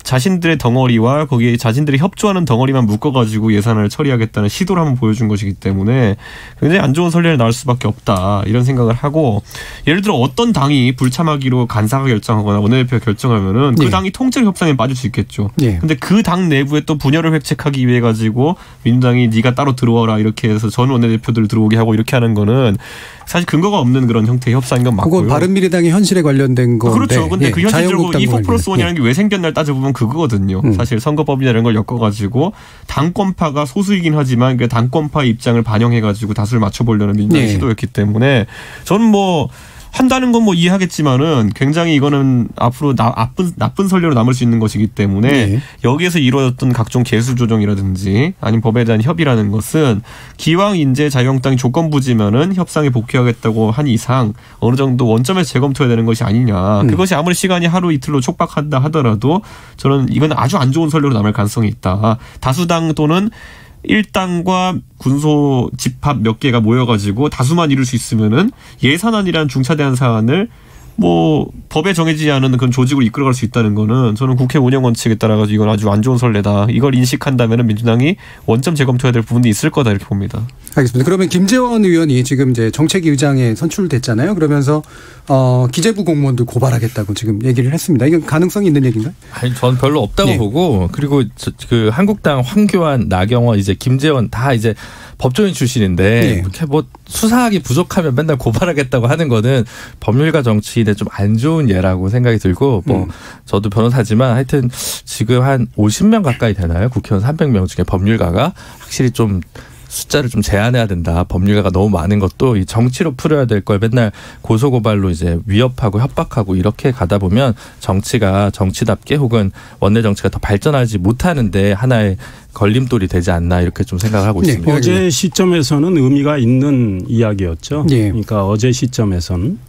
자신들의 덩어리와 거기에 자신들이 협조하는 덩어리만 묶어가지고 예산을 처리하겠다는 시도를 한번 보여준 것이기 때문에 굉장히 안 좋은 선례를 낳을 수밖에 없다 이런 생각을 하고 예를 들어 어떤 당이 불참하기로 간사가 결정하거나 원내대표가 결정하면은 그 당이 통째로 협상에 빠질 수 있겠죠. 근데 그 당 내부에 또 분열을 획책하기 위해 가지고 민주당이 네가 따로 들어와라 이렇게 해서 전 원내대표들 들어오게 하고 이렇게 하는 거는 사실 근거가 없는 그런 형태의 협상인 건 맞고요. 그건 바른미래당의 현실에 관련된 건데. 그렇죠. 근데 그 현실적으로 이 4+1이라는 게 왜 생겼나를 따져보면 그거거든요. 사실 선거법이나 이런 걸 엮어가지고 당권파가 소수이긴 하지만 그 당권파의 입장을 반영해가지고 다수를 맞춰보려는 민주당의 시도였기 때문에 저는 뭐 한다는 건 뭐 이해하겠지만은 굉장히 이거는 앞으로 나쁜 선례로 남을 수 있는 것이기 때문에 여기에서 이루어졌던 각종 개수 조정이라든지 아니면 법에 대한 협의라는 것은 기왕 이제 자유한국당이 조건부지면은 협상에 복귀하겠다고 한 이상 어느 정도 원점에서 재검토해야 되는 것이 아니냐. 그것이 아무리 시간이 하루 이틀로 촉박한다 하더라도 저는 이건 아주 안 좋은 선례로 남을 가능성이 있다. 다수당 또는 1당과 군소 집합 몇 개가 모여가지고 다수만 이룰 수 있으면은 예산안이라는 중차대한 사안을 뭐 법에 정해지지 않은 그런 조직으로 이끌어갈 수 있다는 거는 저는 국회 운영 원칙에 따라서 이건 아주 안 좋은 선례다. 이걸 인식한다면은 민주당이 원점 재검토해야 될 부분이 있을 거다 이렇게 봅니다. 알겠습니다. 그러면 김재원 의원이 지금 이제 정책위 의장에 선출됐잖아요. 그러면서 기재부 공무원들 고발하겠다고 지금 얘기를 했습니다. 이건 가능성이 있는 얘기인가요? 아니, 전 별로 없다고 보고 그리고 그 한국당 황교안, 나경원, 이제 김재원 다 이제 법조인 출신인데 이렇게 뭐 수사하기 부족하면 맨날 고발하겠다고 하는 거는 법률가 정치인의 좀 안 좋은 예라고 생각이 들고 뭐 저도 변호사지만 하여튼 지금 한 50명 가까이 되나요? 국회의원 300명 중에 법률가가 확실히 좀 숫자를 좀 제한해야 된다. 법률가가 너무 많은 것도 이 정치로 풀어야 될 걸 맨날 고소고발로 이제 위협하고 협박하고 이렇게 가다 보면 정치가 정치답게 혹은 원내 정치가 더 발전하지 못하는데 하나의 걸림돌이 되지 않나 이렇게 좀 생각을 하고 있습니다. 어제 시점에서는 의미가 있는 이야기였죠. 그러니까 어제 시점에서는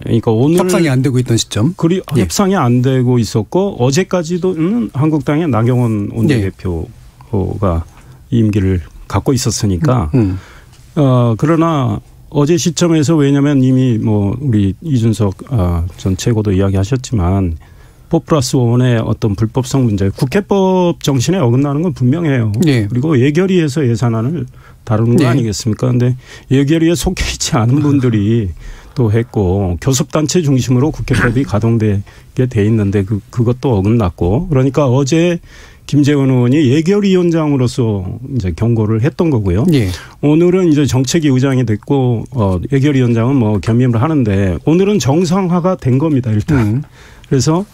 그러니까 오늘 협상이 안 되고 있던 시점. 협상이 안 되고 있었고 어제까지도는 한국당의 나경원 원내대표가 임기를 갖고 있었으니까. 그러나 어제 시점에서 왜냐하면 이미 뭐 우리 이준석 전 최고도 이야기하셨지만 4+1의 어떤 불법성 문제, 국회법 정신에 어긋나는 건 분명해요. 그리고 예결위에서 예산안을 다루는 거 아니겠습니까? 그런데 예결위에 속해 있지 않은 분들이 또 했고 교섭단체 중심으로 국회법이 가동되게 돼 있는데 그것도 어긋났고 그러니까 어제 김재원 의원이 예결위원장으로서 이제 경고를 했던 거고요. 오늘은 이제 정책위 의장이 됐고 예결위원장은 뭐 겸임을 하는데 오늘은 정상화가 된 겁니다. 일단. 그래서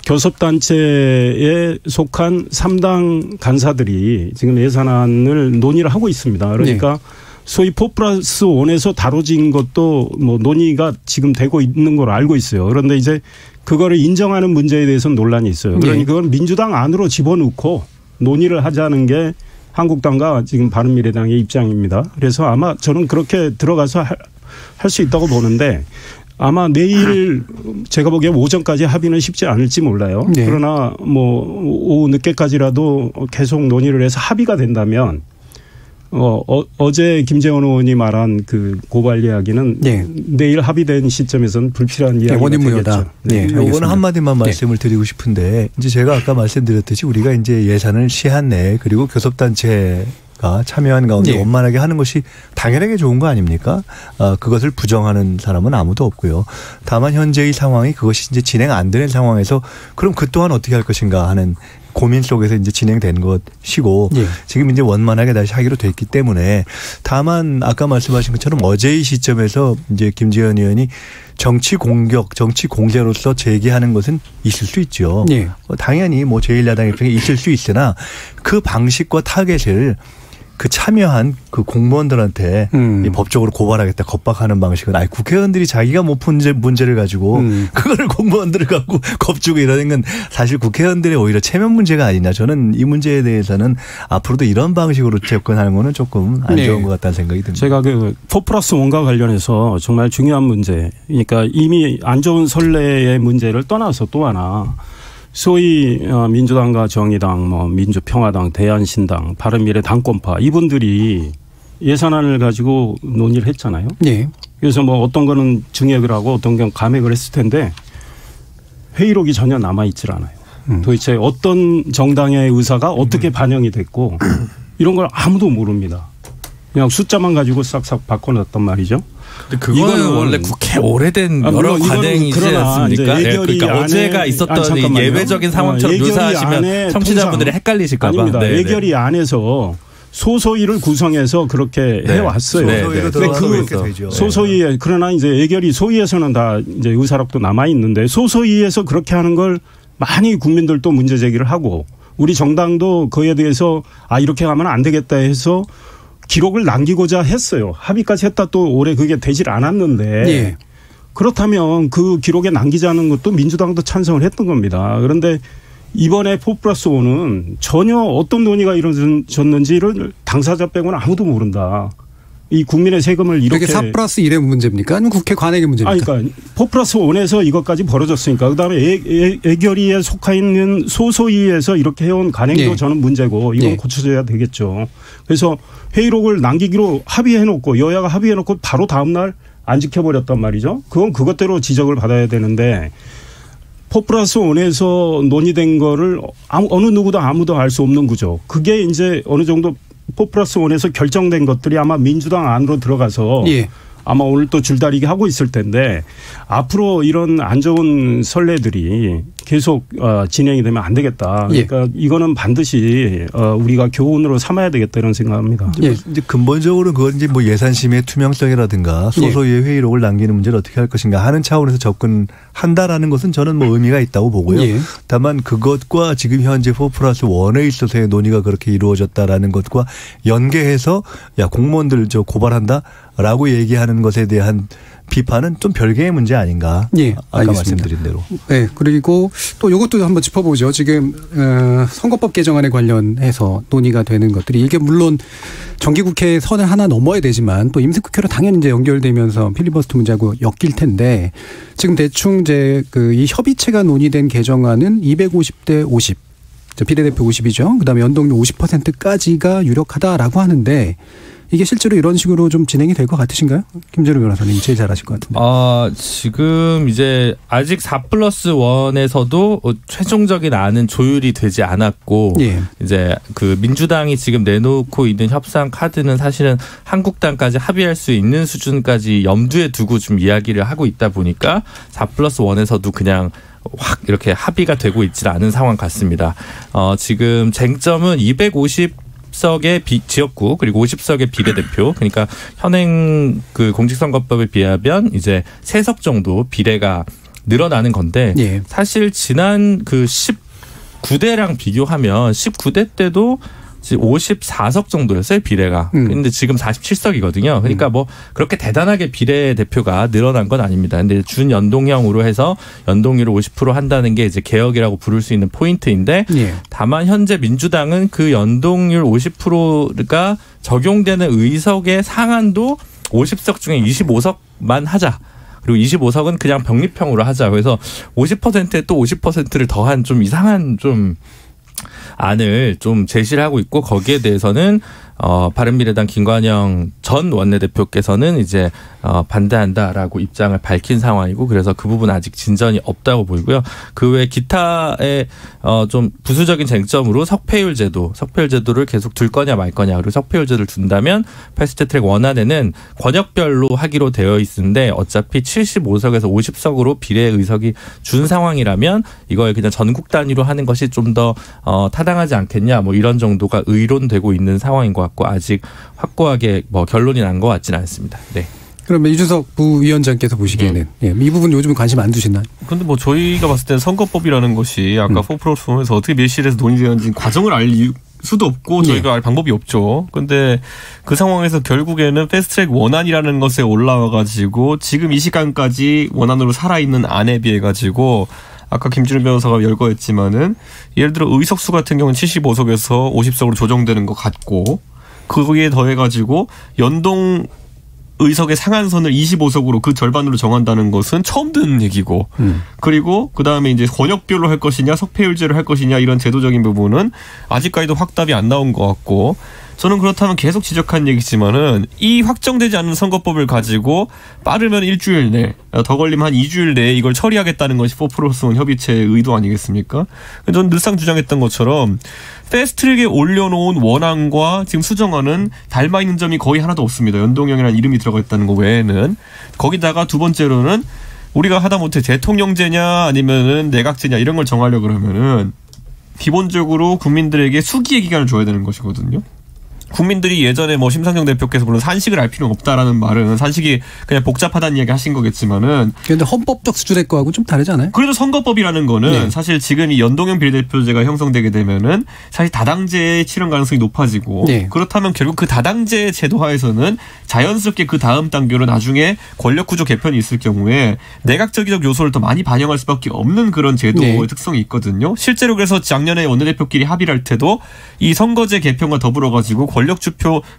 교섭단체에 속한 3당 간사들이 지금 예산안을 논의를 하고 있습니다. 그러니까 소위 4+1에서 다뤄진 것도 뭐 논의가 지금 되고 있는 걸 알고 있어요. 그런데 이제 그거를 인정하는 문제에 대해서는 논란이 있어요. 그러니 그건 민주당 안으로 집어넣고 논의를 하자는 게 한국당과 지금 바른미래당의 입장입니다. 그래서 아마 저는 그렇게 들어가서 할 수 있다고 보는데 아마 내일 제가 보기에 오전까지 합의는 쉽지 않을지 몰라요. 네. 그러나 뭐 오후 늦게까지라도 계속 논의를 해서 합의가 된다면 어제 김재원 의원이 말한 그 고발 이야기는 네. 내일 합의된 시점에서는 불필요한 이야기가 되겠죠. 네, 이거는 한마디만 말씀을 드리고 싶은데 이제 제가 아까 말씀드렸듯이 우리가 이제 예산을 시한 내에 그리고 교섭단체 참여한 가운데 원만하게 하는 것이 당연하게 좋은 거 아닙니까? 그것을 부정하는 사람은 아무도 없고요. 다만 현재의 상황이 그것이 이제 진행 안 되는 상황에서 그럼 그 또한 어떻게 할 것인가 하는 고민 속에서 이제 진행된 것이고 지금 이제 원만하게 다시 하기로 됐기 때문에 다만 아까 말씀하신 것처럼 어제의 시점에서 이제 김재현 의원이 정치 공격, 정치 공세로서 제기하는 것은 있을 수 있죠. 당연히 뭐 제1야당 입장에 있을 수 있으나 그 방식과 타겟을 그 참여한 그 공무원들한테 법적으로 고발하겠다 겁박하는 방식은 국회의원들이 자기가 못 푼 문제를 가지고 그거를 공무원들을 갖고 겁주고 이러는 건 사실 국회의원들의 오히려 체면 문제가 아니냐. 저는 이 문제에 대해서는 앞으로도 이런 방식으로 접근하는 거는 조금 안 좋은 것 같다는 생각이 듭니다. 제가 그 4+1과 관련해서 정말 중요한 문제, 그러니까 이미 안 좋은 선례의 문제를 떠나서 또 하나 소위 민주당과 정의당, 뭐 민주평화당, 대한신당, 바른미래 당권파 이분들이 예산안을 가지고 논의를 했잖아요. 네. 그래서 뭐 어떤 거는 증액을 하고 어떤 건 감액을 했을 텐데 회의록이 전혀 남아 있질 않아요. 도대체 어떤 정당의 의사가 어떻게 반영이 됐고 이런 걸 아무도 모릅니다. 그냥 숫자만 가지고 싹싹 바꿔놨단 말이죠. 근데 그거는 원래 국회 오래된 여러 관행이지 않습니까? 그러니까 어제가 있었던 예외적인 상황처럼 묘사하시면 청취자분들이 헷갈리실까 봐. 아닙니다. 예결위 안에서 소소위를 구성해서 그렇게 해왔어요. 소소위로 들어가게 되죠. 소소위에 그러나 이제 예결위 소위에서는 다 이제 의사록도 남아 있는데 소소위에서 그렇게 하는 걸 많이 국민들도 문제 제기를 하고 우리 정당도 그에 대해서 이렇게 하면 안 되겠다 해서 기록을 남기고자 했어요. 합의까지 했다 또 올해 그게 되질 않았는데 그렇다면 그 기록에 남기자는 것도 민주당도 찬성을 했던 겁니다. 그런데 이번에 4+1은 전혀 어떤 논의가 이루어졌는지를 당사자 빼고는 아무도 모른다. 이 국민의 세금을 이렇게. 이게 4+1의 문제입니까? 아니면 국회 관행의 문제입니까? 그러니까 4+1에서 이것까지 벌어졌으니까 그다음에 예결위에 속해 있는 소소위에서 이렇게 해온 관행도 저는 문제고 이건 고쳐져야 되겠죠. 그래서 회의록을 남기기로 합의해놓고 여야가 합의해놓고 바로 다음 날 안 지켜버렸단 말이죠. 그건 그것대로 지적을 받아야 되는데 4+1에서 논의된 거를 어느 누구도 아무도 알 수 없는 구조. 그게 이제 어느 정도 4+1에서 결정된 것들이 아마 민주당 안으로 들어가서 아마 오늘 또 줄다리기 하고 있을 텐데 앞으로 이런 안 좋은 선례들이 계속 진행이 되면 안 되겠다. 그러니까 이거는 반드시 우리가 교훈으로 삼아야 되겠다 이런 생각합니다. 이제 근본적으로 그건 이제 뭐 예산심의 투명성이라든가 소소위의 회의록을 남기는 문제를 어떻게 할 것인가 하는 차원에서 접근한다라는 것은 저는 뭐 의미가 있다고 보고요. 다만 그것과 지금 현재 4+1에 있어서의 논의가 그렇게 이루어졌다라는 것과 연계해서 공무원들 고발한다라고 얘기하는 것에 대한 비판은 좀 별개의 문제 아닌가. 아까 말씀드린 대로. 네. 그리고 또 이것도 한번 짚어보죠. 지금 선거법 개정안에 관련해서 논의가 되는 것들이 이게 물론 정기국회 선을 하나 넘어야 되지만 또 임시국회로 당연히 이제 연결되면서 필리버스터 문제하고 엮일 텐데 지금 대충 이제 이 협의체가 논의된 개정안은 250대 50. 비례대표 50이죠. 그다음에 연동률 50%까지가 유력하다라고 하는데 이게 실제로 이런 식으로 좀 진행이 될 것 같으신가요? 김재룡 변호사님 제일 잘하실 것 같은데. 지금 이제 아직 4+1에서도 최종적인 안은 조율이 되지 않았고 이제 그 민주당이 지금 내놓고 있는 협상 카드는 사실은 한국당까지 합의할 수 있는 수준까지 염두에 두고 좀 이야기를 하고 있다 보니까 4+1에서도 그냥 확 이렇게 합의가 되고 있지 않은 상황 같습니다. 지금 쟁점은 250석의 지역구 그리고 50석의 비례대표 그러니까 현행 그 공직선거법에 비하면 이제 3석 정도 비례가 늘어나는 건데 사실 지난 그 19대랑 비교하면 19대 때도 54석 정도였어요 비례가. 근데 지금 47석이거든요. 그러니까 뭐 그렇게 대단하게 비례대표가 늘어난 건 아닙니다. 근데 준연동형으로 해서 연동률을 50% 한다는 게 이제 개혁이라고 부를 수 있는 포인트인데 다만 현재 민주당은 그 연동률 50%가 적용되는 의석의 상한도 50석 중에 25석만 하자. 그리고 25석은 그냥 병립형으로 하자. 그래서 50%에 또 50%를 더한 좀 이상한 좀 안을 좀 제시를 하고 있고 거기에 대해서는 바른미래당 김관영 전 원내대표께서는 이제 반대한다라고 입장을 밝힌 상황이고 그래서 그 부분 아직 진전이 없다고 보이고요. 그 외 기타의 좀 부수적인 쟁점으로 석패율 제도를 계속 둘 거냐 말 거냐 그리고 석패율 제도를 둔다면 패스트트랙 원안에는 권역별로 하기로 되어 있는데 어차피 75석에서 50석으로 비례 의석이 준 상황이라면 이걸 그냥 전국 단위로 하는 것이 좀 더 타당하지 않겠냐 뭐 이런 정도가 의론되고 있는 상황인 것 같고 아직 확고하게 뭐 결론이 난 것 같지는 않습니다. 네. 그러면 이준석 부위원장께서 보시기에는 이 부분 요즘 관심 안 두시나요? 그런데 뭐 저희가 봤을 때는 선거법이라는 것이 아까 4플러스1에서 어떻게 밀실에서 논의되는지 과정을 알 수도 없고 저희가 알 방법이 없죠. 그런데 그 상황에서 결국에는 패스트트랙 원안이라는 것에 올라와가지고 지금 이 시간까지 원안으로 살아있는 안에 비해가지고 아까 김준우 변호사가 열거했지만은 예를 들어 의석수 같은 경우는 75석에서 50석으로 조정되는 것 같고 거기에 더해가지고 연동 의석의 상한선을 25석으로 그 절반으로 정한다는 것은 처음 듣는 얘기고 그리고 그다음에 이제 권역별로 할 것이냐 석패율제로 할 것이냐 이런 제도적인 부분은 아직까지도 확답이 안 나온 것 같고 저는 그렇다면 계속 지적한 얘기지만은 이 확정되지 않은 선거법을 가지고 빠르면 일주일 내, 더 걸리면 한 2주일 내에 이걸 처리하겠다는 것이 4플러스1 협의체의 의도 아니겠습니까? 저는 늘상 주장했던 것처럼 패스트트랙에 올려놓은 원안과 지금 수정안은 닮아 있는 점이 거의 하나도 없습니다. 연동형이라는 이름이 들어가 있다는 거 외에는. 거기다가 두 번째로는 우리가 하다못해 대통령제냐 아니면은 내각제냐 이런 걸 정하려고 그러면은 기본적으로 국민들에게 수기의 기간을 줘야 되는 것이거든요. 국민들이 예전에 뭐 심상정 대표께서 물론 산식을 알 필요는 없다라는 말은 산식이 그냥 복잡하다는 이야기 하신 거겠지만은. 그런데 헌법적 수준의 거하고 좀 다르잖아요. 그래도 선거법이라는 거는 사실 지금 이 연동형 비례대표제가 형성되게 되면은 사실 다당제의 실현 가능성이 높아지고 그렇다면 결국 그 다당제 제도화에서는 자연스럽게 그 다음 단계로 나중에 권력구조 개편이 있을 경우에 내각적인 요소를 더 많이 반영할 수밖에 없는 그런 제도의 특성이 있거든요. 실제로 그래서 작년에 원내대표끼리 합의를 할 때도 이 선거제 개편과 더불어 가지고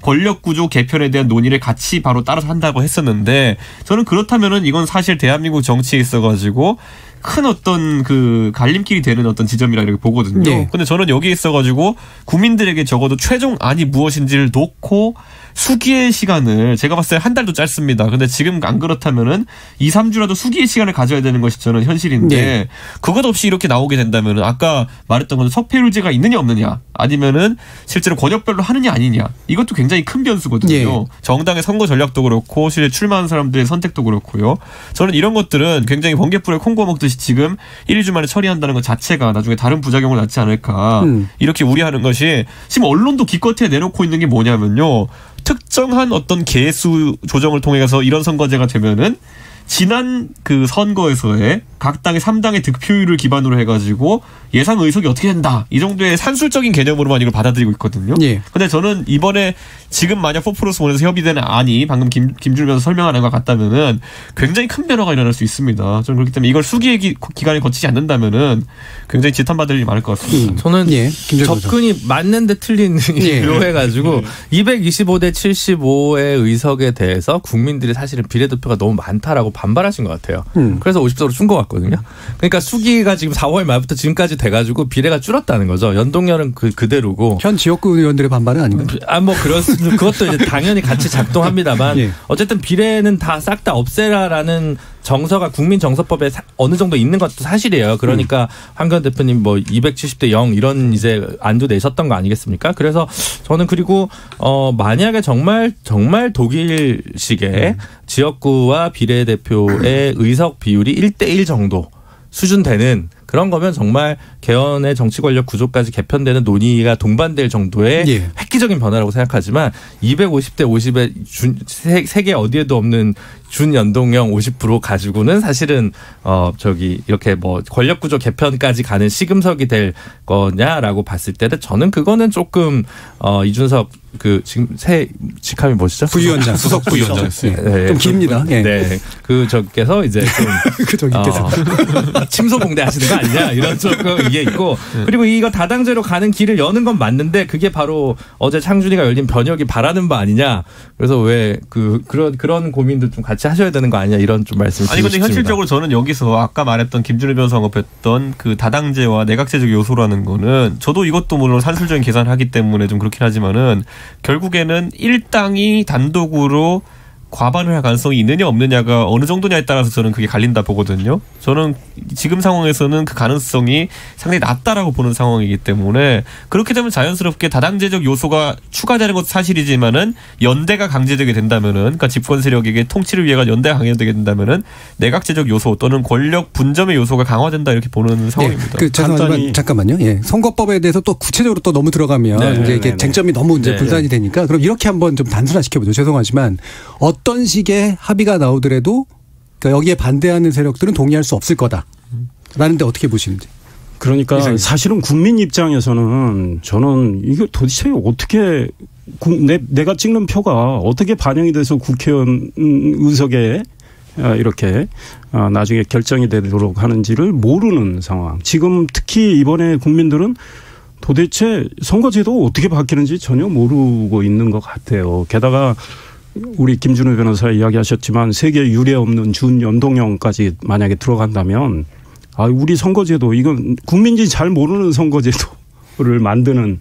권력구조 개편에 대한 논의를 같이 바로 따라서 한다고 했었는데 저는 그렇다면은 이건 사실 대한민국 정치에 있어가지고 큰 어떤 그 갈림길이 되는 어떤 지점이라 이렇게 보거든요. 근데 저는 여기에 있어가지고 국민들에게 적어도 최종 안이 무엇인지를 놓고 수기의 시간을 제가 봤을 때 한 달도 짧습니다. 근데 지금 안 그렇다면은 2, 3주라도 수기의 시간을 가져야 되는 것이 저는 현실인데 그것 없이 이렇게 나오게 된다면은 아까 말했던 건 석패율제가 있느냐 없느냐 아니면은 실제로 권역별로 하느냐 아니냐 이것도 굉장히 큰 변수거든요. 정당의 선거 전략도 그렇고 실제 출마하는 사람들의 선택도 그렇고요. 저는 이런 것들은 굉장히 번개불에 콩고 먹듯이 지금 1, 2주 만에 처리한다는 것 자체가 나중에 다른 부작용을 낳지 않을까 이렇게 우려하는 것이 지금 언론도 기껏해 내놓고 있는 게 뭐냐면요. 특정한 어떤 개수 조정을 통해서 이런 선거제가 되면은 지난 그 선거에서의 각 당의 3당의 득표율을 기반으로 해가지고 예상 의석이 어떻게 된다. 이 정도의 산술적인 개념으로만 이걸 받아들이고 있거든요. 근데 저는 이번에 지금 만약 4플러스1에서 협의되는 안이 방금 김준우 변호사 설명하는 것 같다면은 굉장히 큰 변화가 일어날 수 있습니다. 저는 그렇기 때문에 이걸 수기의 기간을 거치지 않는다면은 굉장히 지탄받을 일이 많을 것 같습니다. 저는 접근이 맞는데 틀린 로 해가지고 225대 75의 의석에 대해서 국민들이 사실은 비례대표가 너무 많다라고 반발하신 것 같아요. 그래서 50석으로 준 것 같거든요. 그러니까 수기가 지금 4월 말부터 지금까지 돼가지고 비례가 줄었다는 거죠. 연동률은 그대로고. 현 지역구 의원들의 반발은 아닌가요? 뭐 그렇습니다. 그것도 이제 당연히 같이 작동합니다만 어쨌든 비례는 다 싹 다 없애라라는 정서가 국민정서법에 어느 정도 있는 것도 사실이에요. 그러니까 황교안 대표님 뭐 270대 0 이런 이제 안도 내셨던 거 아니겠습니까? 그래서 저는 그리고 만약에 정말 독일식의 지역구와 비례대표의 의석 비율이 1대1 정도 수준 되는 그런 거면 정말 개헌의 정치 권력 구조까지 개편되는 논의가 동반될 정도의 획기적인 변화라고 생각하지만 250대 50에 세계 어디에도 없는 준연동형 50% 가지고는 사실은 이렇게 뭐 권력 구조 개편까지 가는 시금석이 될 거냐라고 봤을 때는 저는 그거는 조금 이준석 그 지금 새 직함이 뭐시죠? 부위원장, 수석 부위원장. 네. 좀 깁니다. 예. 네. 그 저께서 이제 좀 그 저기께서 침소봉대 하시는 거 아니냐 이런 조금 이게 있고 그리고 이거 다당제로 가는 길을 여는 건 맞는데 그게 바로 어제 창준이가 열린 변혁이 바라는 바 아니냐. 그래서 왜 그런 고민도 좀 같이 하셔야 되는 거 아니냐 이런 좀 말씀을 드리고 싶습니다. 아니 근데 현실적으로 저는 여기서 아까 말했던 김준일 변호사 언급했던 그 다당제와 내각제적 요소라는 거는 저도 이것도 물론 산술적인 계산을 하기 때문에 좀 그렇긴 하지만은 결국에는 일당이 단독으로 과반을 할 가능성이 있느냐 없느냐가 어느 정도냐에 따라서 저는 그게 갈린다 보거든요. 저는 지금 상황에서는 그 가능성이 상당히 낮다라고 보는 상황이기 때문에 그렇게 되면 자연스럽게 다당제적 요소가 추가되는 것도 사실이지만은 연대가 강제되게 된다면은 그러니까 집권 세력에게 통치를 위해가 연대가 강제되게 된다면은 내각제적 요소 또는 권력 분점의 요소가 강화된다 이렇게 보는 상황입니다. 그 잠깐만요. 예. 선거법에 대해서 또 구체적으로 또 너무 들어가면 이제 이게 쟁점이 너무 이제 분산이 되니까 그럼 이렇게 한번 좀 단순화시켜보죠. 죄송하지만 어떤 식의 합의가 나오더라도 그러니까 여기에 반대하는 세력들은 동의할 수 없을 거다라는 데 어떻게 보시는지. 그러니까 사실은 국민 입장에서는 저는 이거 도대체 어떻게 내가 찍는 표가 어떻게 반영이 돼서 국회의원 의석에 이렇게 나중에 결정이 되도록 하는지를 모르는 상황. 지금 특히 이번에 국민들은 도대체 선거제도 어떻게 바뀌는지 전혀 모르고 있는 것 같아요. 게다가 우리 김준우 변호사 이야기하셨지만 세계 유례 없는 준연동형까지 만약에 들어간다면 우리 선거제도 이건 국민들이 잘 모르는 선거제도를 만드는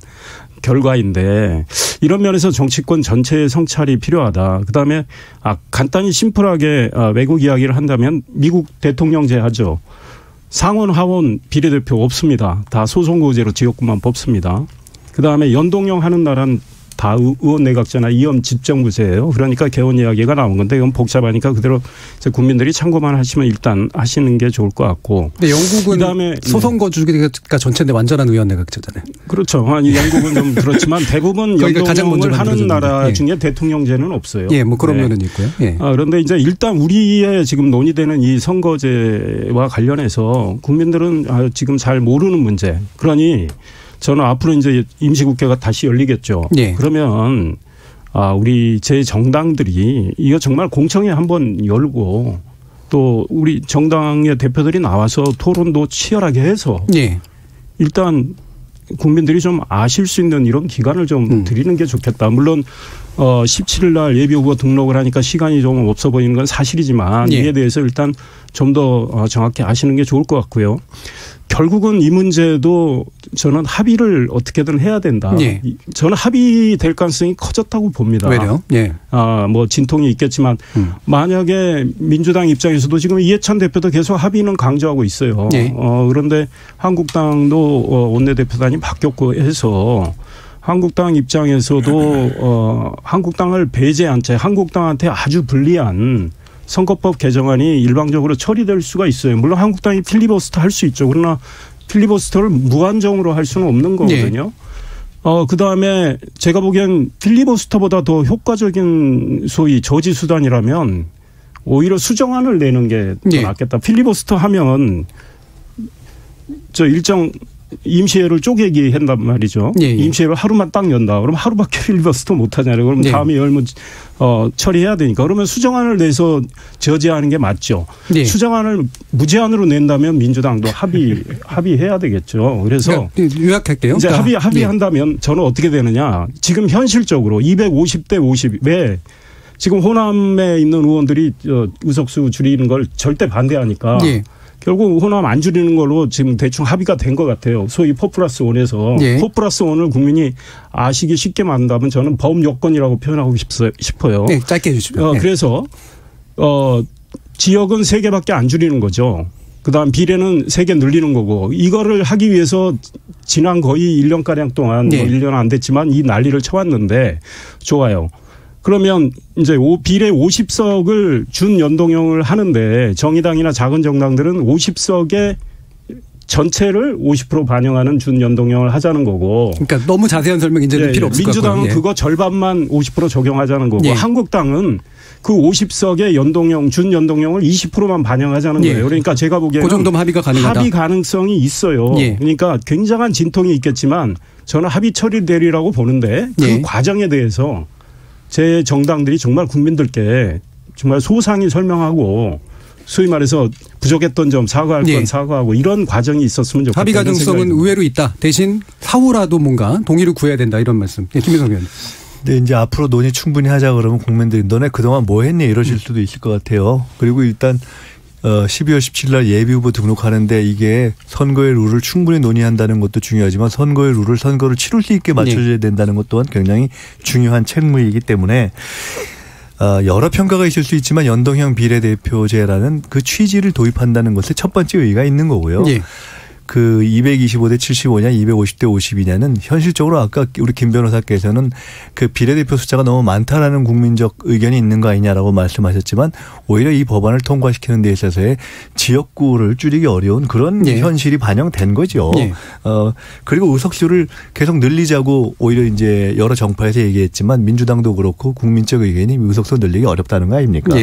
결과인데 이런 면에서 정치권 전체의 성찰이 필요하다. 그다음에 간단히 심플하게 외국 이야기를 한다면 미국 대통령제 하죠. 상원 하원 비례대표 없습니다. 다 소선거제로 지역구만 뽑습니다. 그다음에 연동형 하는 나라는 다 의원 내각제나 이원 집정부제예요. 그러니까 개헌 이야기가 나온 건데 이건 복잡하니까 그대로 국민들이 참고만 하시면 일단 하시는 게 좋을 것 같고. 근데 영국은 그다음에 소선거주가 전체인데 완전한 의원 내각제잖아요. 그렇죠. 아니 영국은 좀 그렇지만 대부분 연동형을 하는 나라 중에 대통령제는 없어요. 예, 뭐 그런 면은 있고요. 예. 그런데 이제 일단 우리의 지금 논의되는 이 선거제와 관련해서 국민들은 지금 잘 모르는 문제. 그러니 저는 앞으로 이제 임시국회가 다시 열리겠죠. 예. 그러면 우리 제 정당들이 이거 정말 공청회 한번 열고 또 우리 정당의 대표들이 나와서 토론도 치열하게 해서 일단 국민들이 좀 아실 수 있는 이런 기간을 좀 드리는 게 좋겠다. 물론 17일 날 예비후보 등록을 하니까 시간이 좀 없어 보이는 건 사실이지만 이에 대해서 일단 좀 더 정확히 아시는 게 좋을 것 같고요. 결국은 이 문제도 저는 합의를 어떻게든 해야 된다. 저는 합의될 가능성이 커졌다고 봅니다. 왜요? 뭐 진통이 있겠지만 만약에 민주당 입장에서도 지금 이해찬 대표도 계속 합의는 강조하고 있어요. 그런데 한국당도 원내대표단이 바뀌었고 해서 한국당 입장에서도 한국당을 배제한 채 한국당한테 아주 불리한 선거법 개정안이 일방적으로 처리될 수가 있어요. 물론 한국당이 필리버스터 할 수 있죠. 그러나 필리버스터를 무한정으로 할 수는 없는 거거든요. 그다음에 제가 보기엔 필리버스터보다 더 효과적인 소위 저지 수단이라면 오히려 수정안을 내는 게 더 낫겠다. 필리버스터 하면 저 일정 임시회를 쪼개기 한단 말이죠. 임시회를 하루만 딱 연다. 그럼 하루밖에 필리버스터 못 하잖아요. 그럼 다음에 열면 처리해야 되니까. 그러면 수정안을 내서 저지하는 게 맞죠. 수정안을 무제한으로 낸다면 민주당도 합의해야 되겠죠. 그래서 요약할게요. 이제 합의한다면 저는 어떻게 되느냐. 지금 현실적으로 250대 50 왜 지금 호남에 있는 의원들이 의석수 줄이는 걸 절대 반대하니까. 결국 호남 안 줄이는 걸로 지금 대충 합의가 된 것 같아요. 소위 4+1에서 4+1을 국민이 아시기 쉽게 만든다면 저는 범여건이라고 표현하고 싶어요. 짧게 해주시면. 그래서 지역은 3개밖에 안 줄이는 거죠. 그다음 비례는 3개 늘리는 거고 이거를 하기 위해서 지난 거의 1년가량 동안 1년 안 됐지만 이 난리를 쳐왔는데 좋아요. 그러면 이제 비례 50석을 준연동형을 하는데 정의당이나 작은 정당들은 50석의 전체를 50% 반영하는 준연동형을 하자는 거고. 그러니까 너무 자세한 설명 이제는 필요 없을 것 같고요. 민주당은 그거 절반만 50% 적용하자는 거고 한국당은 그 50석의 연동형, 준연동형을 20%만 반영하자는 거예요. 그러니까 제가 보기에는 그 정도면 합의가 가능하다. 합의 가능성이 있어요. 그러니까 굉장한 진통이 있겠지만 저는 합의 처리되리라고 보는데 그 과정에 대해서 제 정당들이 정말 국민들께 정말 소상히 설명하고 소위 말해서 부족했던 점 사과할 건 사과하고 이런 과정이 있었으면 좋겠다. 합의 가능성은 의외로 있다. 대신 사후라도 뭔가 동의를 구해야 된다 이런 말씀. 김민석 의원. 근데 이제 앞으로 논의 충분히 하자 그러면 국민들이 너네 그동안 뭐 했니 이러실 수도 있을 것 같아요. 그리고 일단 12월 17일 날 예비후보 등록하는데 이게 선거의 룰을 충분히 논의한다는 것도 중요하지만 선거의 룰을 선거를 치룰 수 있게 맞춰줘야 된다는 것 또한 굉장히 중요한 책무이기 때문에 여러 평가가 있을 수 있지만 연동형 비례대표제라는 그 취지를 도입한다는 것에 첫 번째 의의가 있는 거고요. 그 225대 75냐 250대 52냐는 현실적으로 아까 우리 김 변호사께서는 그 비례대표 숫자가 너무 많다라는 국민적 의견이 있는 거 아니냐라고 말씀하셨지만 오히려 이 법안을 통과시키는 데 있어서의 지역구를 줄이기 어려운 그런 현실이 반영된 거죠. 그리고 의석수를 계속 늘리자고 오히려 이제 여러 정파에서 얘기했지만 민주당도 그렇고 국민적 의견이 의석수 늘리기 어렵다는 거 아닙니까?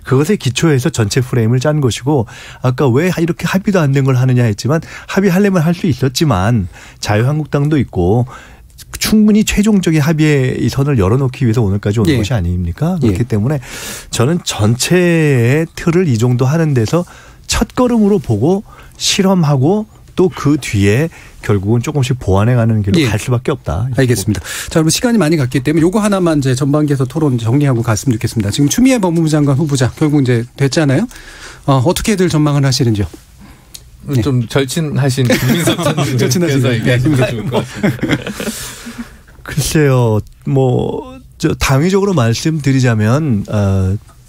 그것에 기초해서 전체 프레임을 짠 것이고 아까 왜 이렇게 합의도 안 된 걸 하느냐 했지만 합의하려면 할 수 있었지만 자유한국당도 있고 충분히 최종적인 합의의 선을 열어놓기 위해서 오늘까지 온 것이 아닙니까? 그렇기 때문에 저는 전체의 틀을 이 정도 하는 데서 첫걸음으로 보고 실험하고 또 그 뒤에 결국은 조금씩 보완해가는 길로 갈 수밖에 없다. 알겠습니다. 자, 그럼 시간이 많이 갔기 때문에 요거 하나만 이제 전반기에서 토론 정리하고 갔으면 좋겠습니다. 지금 추미애 법무부 장관 후보자 결국 이제 됐잖아요. 어떻게들 전망을 하시는지요? 좀 절친하신 김민석 전 절친하신 얘기하시면 좋을 것 같습니다. 글쎄요, 뭐 당위적으로 말씀드리자면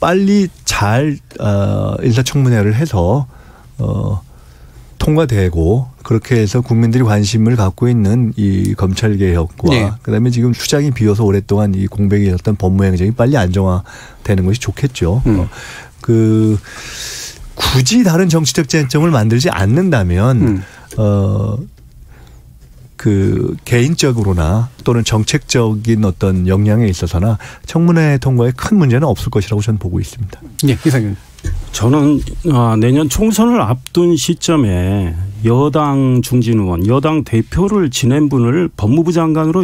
빨리 잘 인사청문회를 해서 통과되고 그렇게 해서 국민들이 관심을 갖고 있는 이 검찰개혁과 그다음에 지금 수장이 비어서 오랫동안 이 공백이 있었던 법무행정이 빨리 안정화되는 것이 좋겠죠. 굳이 다른 정치적 쟁점을 만들지 않는다면 그 개인적으로나 또는 정책적인 어떤 역량에 있어서나 청문회 통과에 큰 문제는 없을 것이라고 저는 보고 있습니다. 네, 이상현. 저는 내년 총선을 앞둔 시점에 여당 중진 의원, 여당 대표를 지낸 분을 법무부 장관으로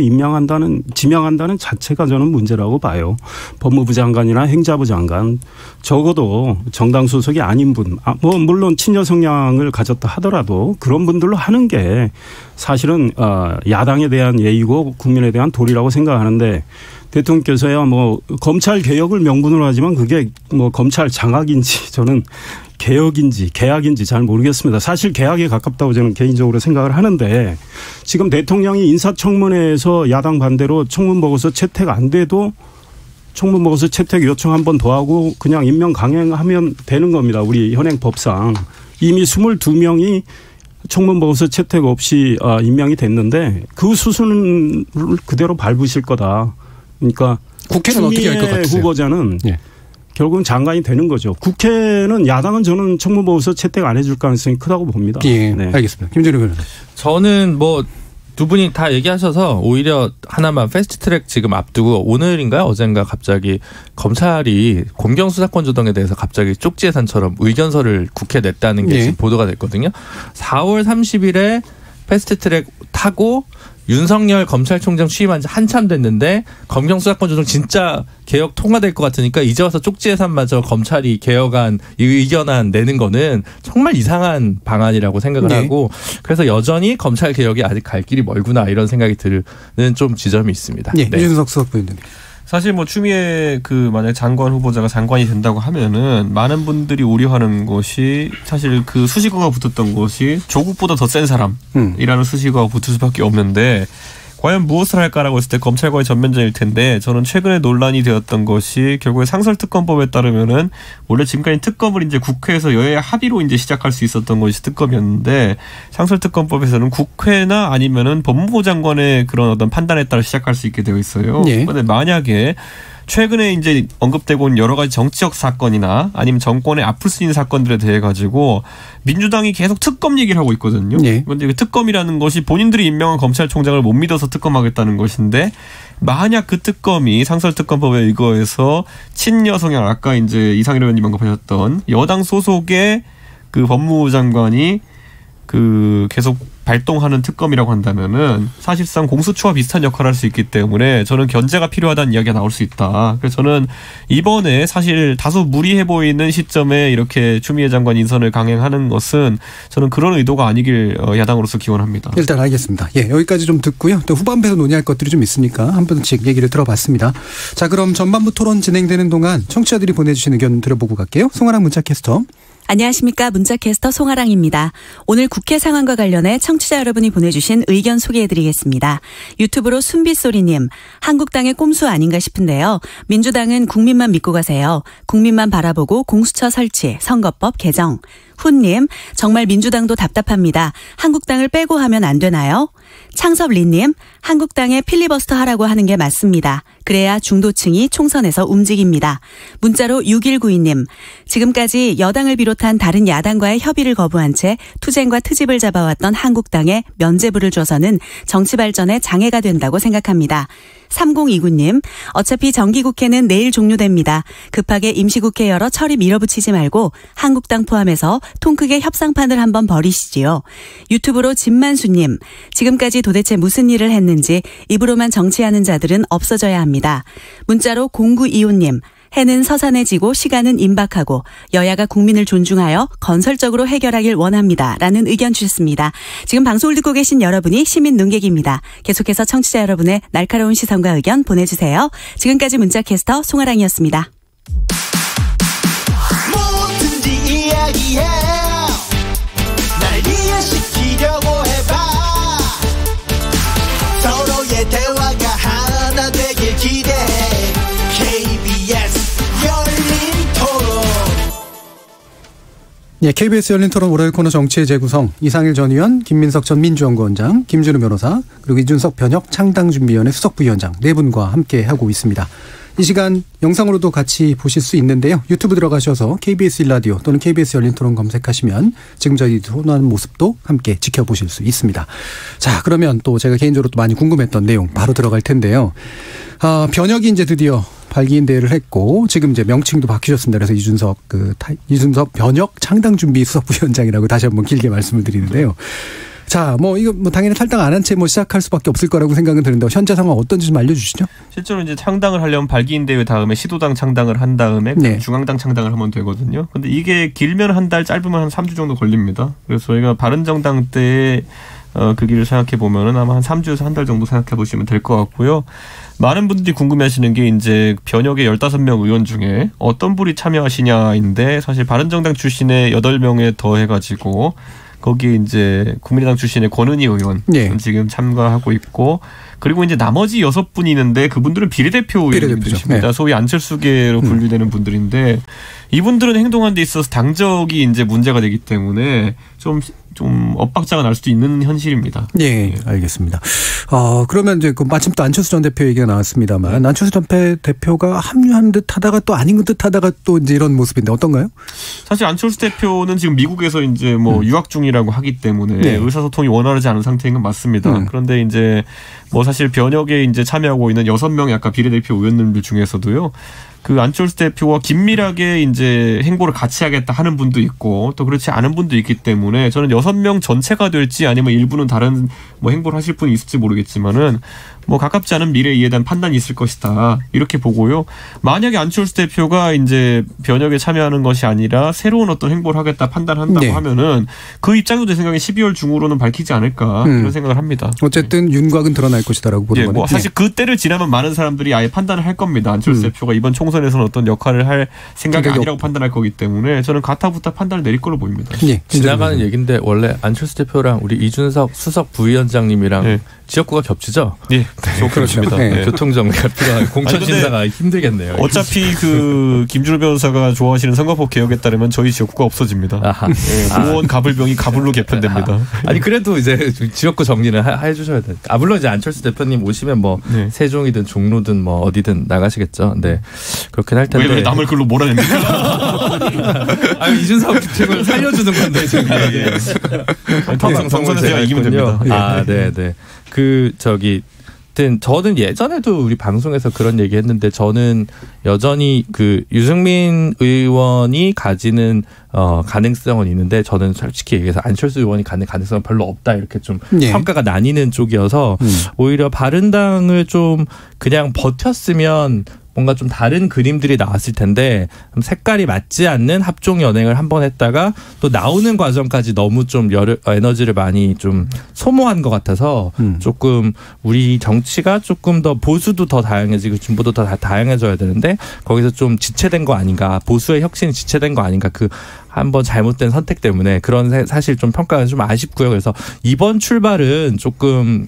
지명한다는 자체가 저는 문제라고 봐요. 법무부 장관이나 행자부 장관, 적어도 정당 소속이 아닌 분, 뭐 물론 친여 성향을 가졌다 하더라도 그런 분들로 하는 게 사실은 야당에 대한 예의고 국민에 대한 도리라고 생각하는데 대통령께서야 뭐 검찰 개혁을 명분으로 하지만 그게 뭐 검찰 장악인지 저는 개혁인지 계약인지 잘 모르겠습니다. 사실 계약에 가깝다고 저는 개인적으로 생각을 하는데 지금 대통령이 인사청문회에서 야당 반대로 청문보고서 채택 안 돼도 청문보고서 채택 요청 한 번 더 하고 그냥 임명 강행하면 되는 겁니다. 우리 현행법상. 이미 22명이 청문보고서 채택 없이 임명이 됐는데 그 수순을 그대로 밟으실 거다. 그러니까 국회는 어떻게 할 것 같으세요? 후보자는 결국은 장관이 되는 거죠. 국회는 야당은 저는 청문보고서 채택 안 해줄 가능성이 크다고 봅니다. 알겠습니다. 김준일 의원님. 저는 뭐 두 분이 다 얘기하셔서 오히려 하나만 패스트트랙 지금 앞두고 오늘인가요? 어젠가 갑자기 검찰이 공경수사권 조정에 대해서 갑자기 쪽지 예산처럼 의견서를 국회에 냈다는 게 지금 보도가 됐거든요. 4월 30일에 패스트트랙 타고 윤석열 검찰총장 취임한 지 한참 됐는데 검경수사권 조정 진짜 개혁 통과될 것 같으니까 이제 와서 쪽지 예산마저 검찰이 개혁안 의견안 내는 거는 정말 이상한 방안이라고 생각을 하고 그래서 여전히 검찰 개혁이 아직 갈 길이 멀구나 이런 생각이 드는 좀 지점이 있습니다. 이준석 수석부위원님. 사실 뭐 추미애 만약 장관 후보자가 장관이 된다고 하면은 많은 분들이 우려하는 것이 사실 그 수식어가 붙었던 것이 조국보다 더 센 사람이라는 수식어가 붙을 수밖에 없는데 과연 무엇을 할까라고 했을 때 검찰과의 전면전일 텐데 저는 최근에 논란이 되었던 것이 결국에 상설특검법에 따르면은 원래 지금까지 특검을 이제 국회에서 여야 합의로 이제 시작할 수 있었던 것이 특검이었는데 상설특검법에서는 국회나 아니면은 법무부 장관의 그런 어떤 판단에 따라 시작할 수 있게 되어 있어요. 그런데 만약에 최근에 이제 언급되고 있는 여러 가지 정치적 사건이나 아니면 정권의 앞을 쓰는 사건들에 대해 가지고 민주당이 계속 특검 얘기를 하고 있거든요. 그런데 그 특검이라는 것이 본인들이 임명한 검찰총장을 못 믿어서 특검하겠다는 것인데 만약 그 특검이 상설특검법에 의거해서 친여 성향 아까 이제 이상일 의원님 언급하셨던 여당 소속의 그 법무부 장관이 계속 발동하는 특검이라고 한다면은 사실상 공수처와 비슷한 역할을 할 수 있기 때문에 저는 견제가 필요하다는 이야기가 나올 수 있다. 그래서 저는 이번에 사실 다소 무리해 보이는 시점에 이렇게 추미애 장관 인선을 강행하는 것은 저는 그런 의도가 아니길 야당으로서 기원합니다. 일단 알겠습니다. 예, 여기까지 좀 듣고요. 또 후반부에서 논의할 것들이 좀 있으니까 한 번씩 얘기를 들어봤습니다. 자, 그럼 전반부 토론 진행되는 동안 청취자들이 보내주신 의견 들어보고 갈게요. 송아랑 문자캐스터. 안녕하십니까. 문자캐스터 송아랑입니다. 오늘 국회 상황과 관련해 청취자 여러분이 보내주신 의견 소개해드리겠습니다. 유튜브로 순빗소리님, 한국당의 꼼수 아닌가 싶은데요. 민주당은 국민만 믿고 가세요. 국민만 바라보고 공수처 설치, 선거법 개정. 훈님, 정말 민주당도 답답합니다. 한국당을 빼고 하면 안 되나요? 창섭리님, 한국당에 필리버스터 하라고 하는 게 맞습니다. 그래야 중도층이 총선에서 움직입니다. 문자로 6192님, 지금까지 여당을 비롯한 다른 야당과의 협의를 거부한 채 투쟁과 트집을 잡아왔던 한국당에 면죄부를 줘서는 정치 발전에 장애가 된다고 생각합니다. 3029님, 어차피 정기국회는 내일 종료됩니다. 급하게 임시국회 열어 처리 밀어붙이지 말고 한국당 포함해서 통 크게 협상판을 한번 벌이시지요. 유튜브로 진만수님, 지금까지 도대체 무슨 일을 했는지 입으로만 정치하는 자들은 없어져야 합니다. 문자로 0925님, 해는 서산해지고 시간은 임박하고 여야가 국민을 존중하여 건설적으로 해결하길 원합니다. 라는 의견 주셨습니다. 지금 방송을 듣고 계신 여러분이 시민 논객입니다. 계속해서 청취자 여러분의 날카로운 시선과 의견 보내주세요. 지금까지 문자캐스터 송아랑이었습니다. 뭐든지 이야기해. 날 이해시키려고 해봐. 서로의 대화가 하나 되길 기대해. 예, KBS 열린 토론 월요일 코너 정치의 재구성, 이상일 전 의원, 김민석 전 민주연구원장, 김준우 변호사, 그리고 이준석 변혁 창당준비위원회 수석부위원장 네 분과 함께 하고 있습니다. 이 시간 영상으로도 같이 보실 수 있는데요. 유튜브 들어가셔서 KBS 1라디오 또는 KBS 열린 토론 검색하시면 지금 저희 토론하는 모습도 함께 지켜보실 수 있습니다. 자, 그러면 또 제가 개인적으로 또 많이 궁금했던 내용 바로 들어갈 텐데요. 변혁이 이제 드디어 발기인 대회를 했고 지금 이제 명칭도 바뀌셨습니다. 그래서 이준석 변혁 창당준비 수석부위원장이라고 다시 한번 길게 말씀을 드리는데요. 자, 이거 당연히 탈당 안 한 채 시작할 수밖에 없을 거라고 생각은 드는데 현재 상황 어떤지 좀 알려주시죠. 실제로 이제 창당을 하려면 발기인 대회 다음에 시도당 창당을 한 다음에 네. 중앙당 창당을 하면 되거든요. 근데 이게 길면 한 달, 짧으면 한 3주 정도 걸립니다. 그래서 저희가 바른정당 때 그 길을 생각해 보면은 아마 한 3주에서 한 달 정도 생각해 보시면 될 것 같고요. 많은 분들이 궁금해하시는 게 이제 변혁의 15명 의원 중에 어떤 분이 참여하시냐인데 사실 바른정당 출신의 8명에 더해가지고 거기에 이제 국민의당 출신의 권은희 의원 네. 지금 참가하고 있고 그리고 이제 나머지 6분이 있는데 그분들은 비례대표 의원님들이십니다. 네. 소위 안철수계로 분류되는 분들인데 이분들은 행동하는 데 있어서 당적이 이제 문제가 되기 때문에 좀 엇박자가 날 수도 있는 현실입니다. 예, 알겠습니다. 그러면 이제 마침 또 안철수 전 대표 얘기가 나왔습니다만 안철수 전 대표가 합류한 듯 하다가 또 아닌 듯 하다가 또 이제 이런 모습인데 어떤가요? 사실 안철수 대표는 지금 미국에서 이제 유학 중이라고 하기 때문에 네. 의사소통이 원활하지 않은 상태인 건 맞습니다. 그런데 이제 사실 변혁에 이제 참여하고 있는 6명의 아까 비례대표 의원님들 중에서도요. 그 안철수 대표와 긴밀하게 이제 행보를 같이 하겠다 하는 분도 있고 또 그렇지 않은 분도 있기 때문에 저는 6명 전체가 될지 아니면 일부는 다른 행보를 하실 분이 있을지 모르겠지만은 가깝지 않은 미래에 대한 판단이 있을 것이다. 이렇게 보고요. 만약에 안철수 대표가 이제 변혁에 참여하는 것이 아니라 새로운 어떤 행보를 하겠다 판단한다고 네. 하면은 그 입장도 제 생각에 12월 중으로는 밝히지 않을까 그런 생각을 합니다. 어쨌든 윤곽은 드러날 것이다라고 보는 거네요. 사실 그때를 지나면 많은 사람들이 아예 판단을 할 겁니다. 안철수 대표가 이번 총선에서는 어떤 역할을 할 생각이 아니라고 판단할 거기 때문에 저는 가타부타 판단을 내릴 걸로 보입니다. 네. 지나가는 얘기인데 원래 안철수 대표랑 우리 이준석 수석 부위원장님이랑 네. 지역구가 겹치죠? 네. 그렇습니다. 네. 교통정리가 필요한 공천심사가 힘들겠네요. 어차피 김준우 변호사가 좋아하시는 선거법 개혁에 따르면 저희 지역구가 없어집니다. 노원 가불병이 가불로 개편됩니다. 아니 그래도 이제 지역구 정리를 해주셔야 돼요. 물론 이제 안철수 대표님 오시면 네. 세종이든 종로든 어디든 나가시겠죠. 네. 그렇긴 할 텐데. 왜 남을 글로 몰아냅니까? 이준석 측을 살려주는 건데 지금. 성선에서 제가 이기면 됩니다. 네. 하여튼 저는 예전에도 우리 방송에서 그런 얘기했는데 저는 여전히 그 유승민 의원이 가지는 가능성은 있는데 저는 솔직히 얘기해서 안철수 의원이 갖는 가능성은 별로 없다 이렇게 좀 평가가 나뉘는 쪽이어서 오히려 바른당을 좀 그냥 버텼으면 뭔가 좀 다른 그림들이 나왔을 텐데 색깔이 맞지 않는 합종 연행을 한번 했다가 또 나오는 과정까지 너무 좀 에너지를 많이 좀 소모한 것 같아서 조금 우리 정치가 조금 더 보수도 더 다양해지고 진보도 더 다양해져야 되는데 거기서 좀 지체된 거 아닌가, 보수의 혁신이 지체된 거 아닌가, 그 한번 잘못된 선택 때문에 그런 사실 좀 평가가 좀 아쉽고요. 그래서 이번 출발은 조금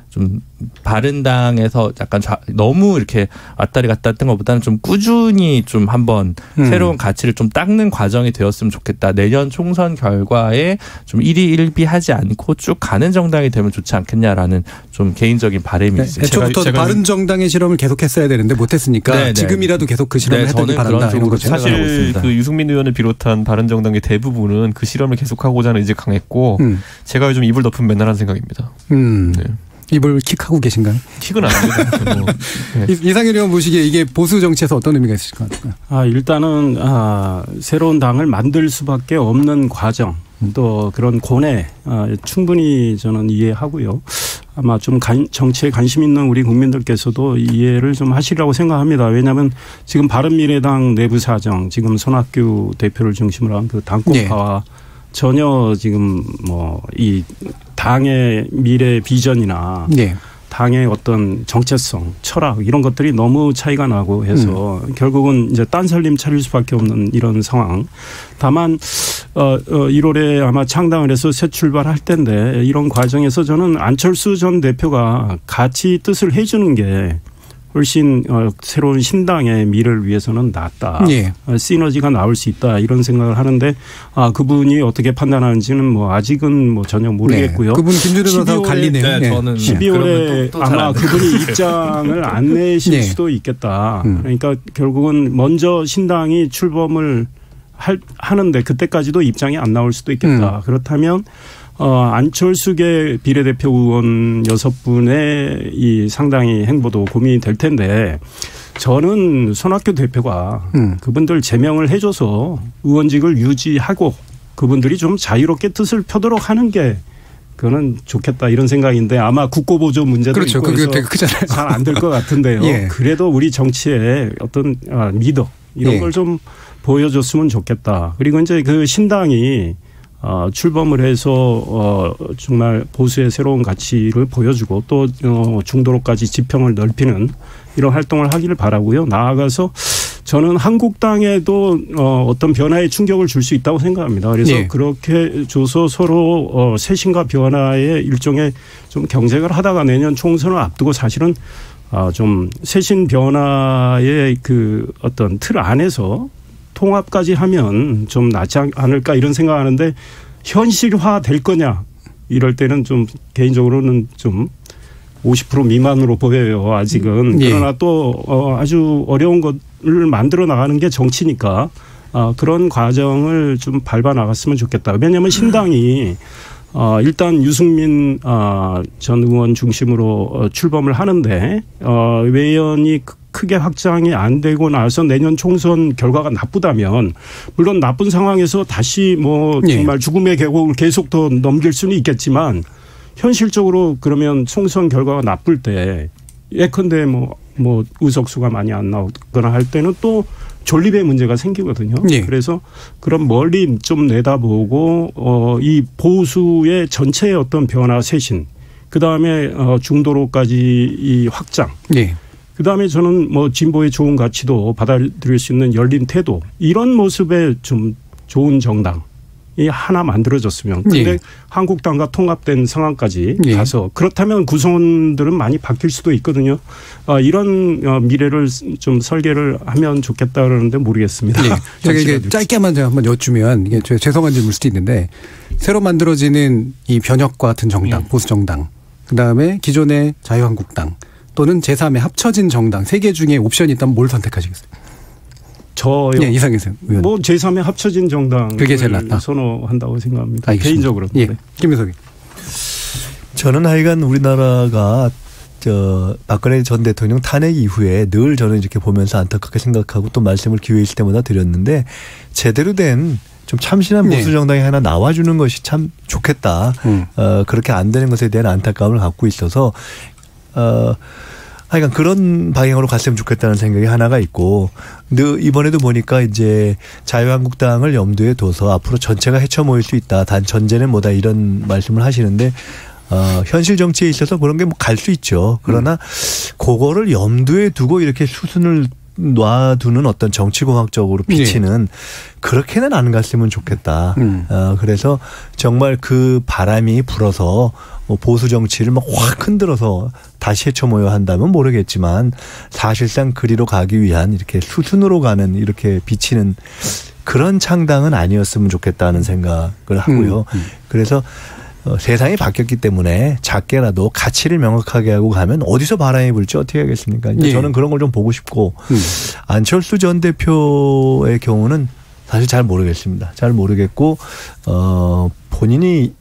좀 바른당에서 약간 너무 이렇게 왔다리 갔다 했던 것보다는 좀 꾸준히 좀 한번 새로운 가치를 좀 닦는 과정이 되었으면 좋겠다. 내년 총선 결과에 좀 일희일비하지 않고 쭉 가는 정당이 되면 좋지 않겠냐라는 좀 개인적인 바람이 있습니다. 애초부터 바른정당의 실험을 계속했어야 되는데 못했으니까 네네. 지금이라도 계속 그 실험을 했더니 바란다 이런 거죠. 사실 그 유승민 의원을 비롯한 바른정당의 대부분은 그 실험을 계속하고자 하는 의지가 강했고 제가 요즘 이불 덮으면 맨날 하는 생각입니다. 네. 입을 킥하고 계신가요? 킥은 안 합니다. 네. 이상일 의원 보시기에 이게 보수 정치에서 어떤 의미가 있을 것 같을까요? 일단은 새로운 당을 만들 수밖에 없는 과정 또 그런 고뇌 충분히 저는 이해하고요. 아마 좀 정치에 관심 있는 우리 국민들께서도 이해를 좀 하시리라고 생각합니다. 왜냐하면 지금 바른미래당 내부 사정 지금 손학규 대표를 중심으로 한 그 당권파와 전혀 지금 이 당의 미래 비전이나 당의 어떤 정체성, 철학 이런 것들이 너무 차이가 나고 해서 결국은 이제 딴살림 차릴 수밖에 없는 이런 상황. 다만 1월에 아마 창당을 해서 새 출발할 텐데 이런 과정에서 저는 안철수 전 대표가 같이 뜻을 해주는 게 훨씬 새로운 신당의 미래를 위해서는 낫다. 시너지가 나올 수 있다. 이런 생각을 하는데 그분이 어떻게 판단하는지는 아직은 전혀 모르겠고요. 그분 김준일 변호사하고 갈리네요. 저는 12월에 아마 그분이 입장을 안 내실 수도 있겠다. 그러니까 결국은 먼저 신당이 출범을 하는데 그때까지도 입장이 안 나올 수도 있겠다. 그렇다면 안철수계 비례대표 의원 6분의 이 상당히 행보도 고민이 될 텐데 저는 손학규 대표가 그분들 제명을 해줘서 의원직을 유지하고 그분들이 좀 자유롭게 뜻을 펴도록 하는 게 그거는 좋겠다 이런 생각인데 아마 국고보조 문제도 있고 해서 잘 안 될 것 같은데요. 그래도 우리 정치의 어떤 리더 이런 걸 좀 보여줬으면 좋겠다. 그리고 이제 그 신당이 출범을 해서 정말 보수의 새로운 가치를 보여주고 또 중도로까지 지평을 넓히는 이런 활동을 하기를 바라고요. 나아가서 저는 한국당에도 어떤 변화에 충격을 줄 수 있다고 생각합니다. 그래서 그렇게 줘서 서로 쇄신과 변화의 일종의 좀 경쟁을 하다가 내년 총선을 앞두고 사실은 좀 쇄신 변화의 그 어떤 틀 안에서 통합까지 하면 좀 낫지 않을까 이런 생각하는데 현실화 될 거냐 이럴 때는 좀 개인적으로는 좀 50% 미만으로 보여요 아직은. 그러나 또 아주 어려운 것을 만들어 나가는 게 정치니까 그런 과정을 좀 밟아 나갔으면 좋겠다. 왜냐하면 신당이 일단 유승민 전 의원 중심으로 출범을 하는데 외연이 크게 확장이 안 되고 나서 내년 총선 결과가 나쁘다면 물론 나쁜 상황에서 다시 정말 죽음의 계곡을 계속 더 넘길 수는 있겠지만 현실적으로 그러면 총선 결과가 나쁠 때 예컨대 의석수가 많이 안 나오거나 할 때는 또 존립의 문제가 생기거든요. 그래서 그런 멀리 좀 내다보고 이 보수의 전체의 어떤 변화 쇄신 그다음에 중도로까지 이 확장 그다음에 저는 진보의 좋은 가치도 받아들일 수 있는 열린 태도 이런 모습의 좀 좋은 정당이 하나 만들어졌으면 근데 한국당과 통합된 상황까지 가서 그렇다면 구성원들은 많이 바뀔 수도 있거든요. 이런 미래를 좀 설계를 하면 좋겠다 그러는데 모르겠습니다. 제가 이게 짧게만 한번 여쭈면 이게 죄송한 질문일 수도 있는데 새로 만들어지는 이 변혁과 같은 정당 보수 정당 그다음에 기존의 자유한국당 또는 제3의 합쳐진 정당 3개 중에 옵션이 있다면 뭘 선택하시겠어요? 저요? 이상희 의원. 제3의 합쳐진 정당 그게 제일 낫다. 선호한다고 생각합니다. 알겠습니다. 개인적으로. 김민석이. 저는 하여간 우리나라가 박근혜 전 대통령 탄핵 이후에 늘 저는 이렇게 보면서 안타깝게 생각하고 또 말씀을 기회 있을 때마다 드렸는데 제대로 된 좀 참신한 보수 정당이 하나 나와주는 것이 참 좋겠다. 그렇게 안 되는 것에 대한 안타까움을 갖고 있어서 하여간 그런 방향으로 갔으면 좋겠다는 생각이 하나가 있고, 근데 이번에도 보니까 이제 자유한국당을 염두에 둬서 앞으로 전체가 헤쳐 모일 수 있다. 단 전제는 뭐다 이런 말씀을 하시는데 현실 정치에 있어서 그런 게 뭐 갈 수 있죠. 그러나 그거를 염두에 두고 이렇게 수순을 놔두는 어떤 정치공학적으로 비치는 그렇게는 안 갔으면 좋겠다. 그래서 정말 그 바람이 불어서 보수 정치를 막 확 흔들어서 다시 헤쳐모여 한다면 모르겠지만 사실상 그리로 가기 위한 이렇게 수순으로 가는 이렇게 비치는 그런 창당은 아니었으면 좋겠다는 생각을 하고요. 그래서 세상이 바뀌었기 때문에 작게라도 가치를 명확하게 하고 가면 어디서 바람이 불지 어떻게 하겠습니까? 예. 저는 그런 걸 좀 보고 싶고 안철수 전 대표의 경우는 사실 잘 모르겠습니다. 잘 모르겠고 본인이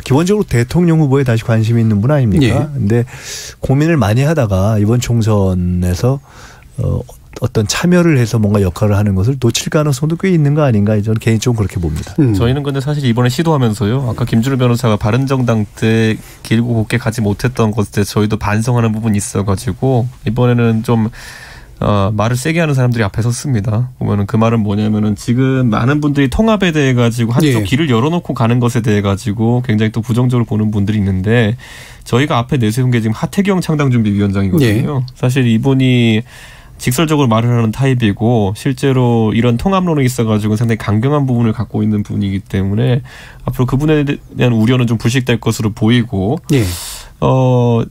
기본적으로 대통령 후보에 다시 관심이 있는 분 아닙니까? 근데 고민을 많이 하다가 이번 총선에서 어떤 참여를 해서 뭔가 역할을 하는 것을 놓칠 가능성도 꽤 있는 거 아닌가 저는 개인적으로 그렇게 봅니다. 저희는 근데 사실 이번에 시도하면서요. 아까 김준우 변호사가 바른정당 때 길고 곱게 가지 못했던 것에 대해서 저희도 반성하는 부분이 있어가지고 이번에는 좀 말을 세게 하는 사람들이 앞에 섰습니다. 보면은 그 말은 뭐냐면은 지금 많은 분들이 통합에 대해 가지고 한쪽 길을 열어놓고 가는 것에 대해 가지고 굉장히 또 부정적으로 보는 분들이 있는데 저희가 앞에 내세운 게 지금 하태경 창당준비위원장이거든요. 사실 이분이 직설적으로 말을 하는 타입이고 실제로 이런 통합론에 있어가지고 상당히 강경한 부분을 갖고 있는 분이기 때문에 앞으로 그분에 대한 우려는 좀 불식될 것으로 보이고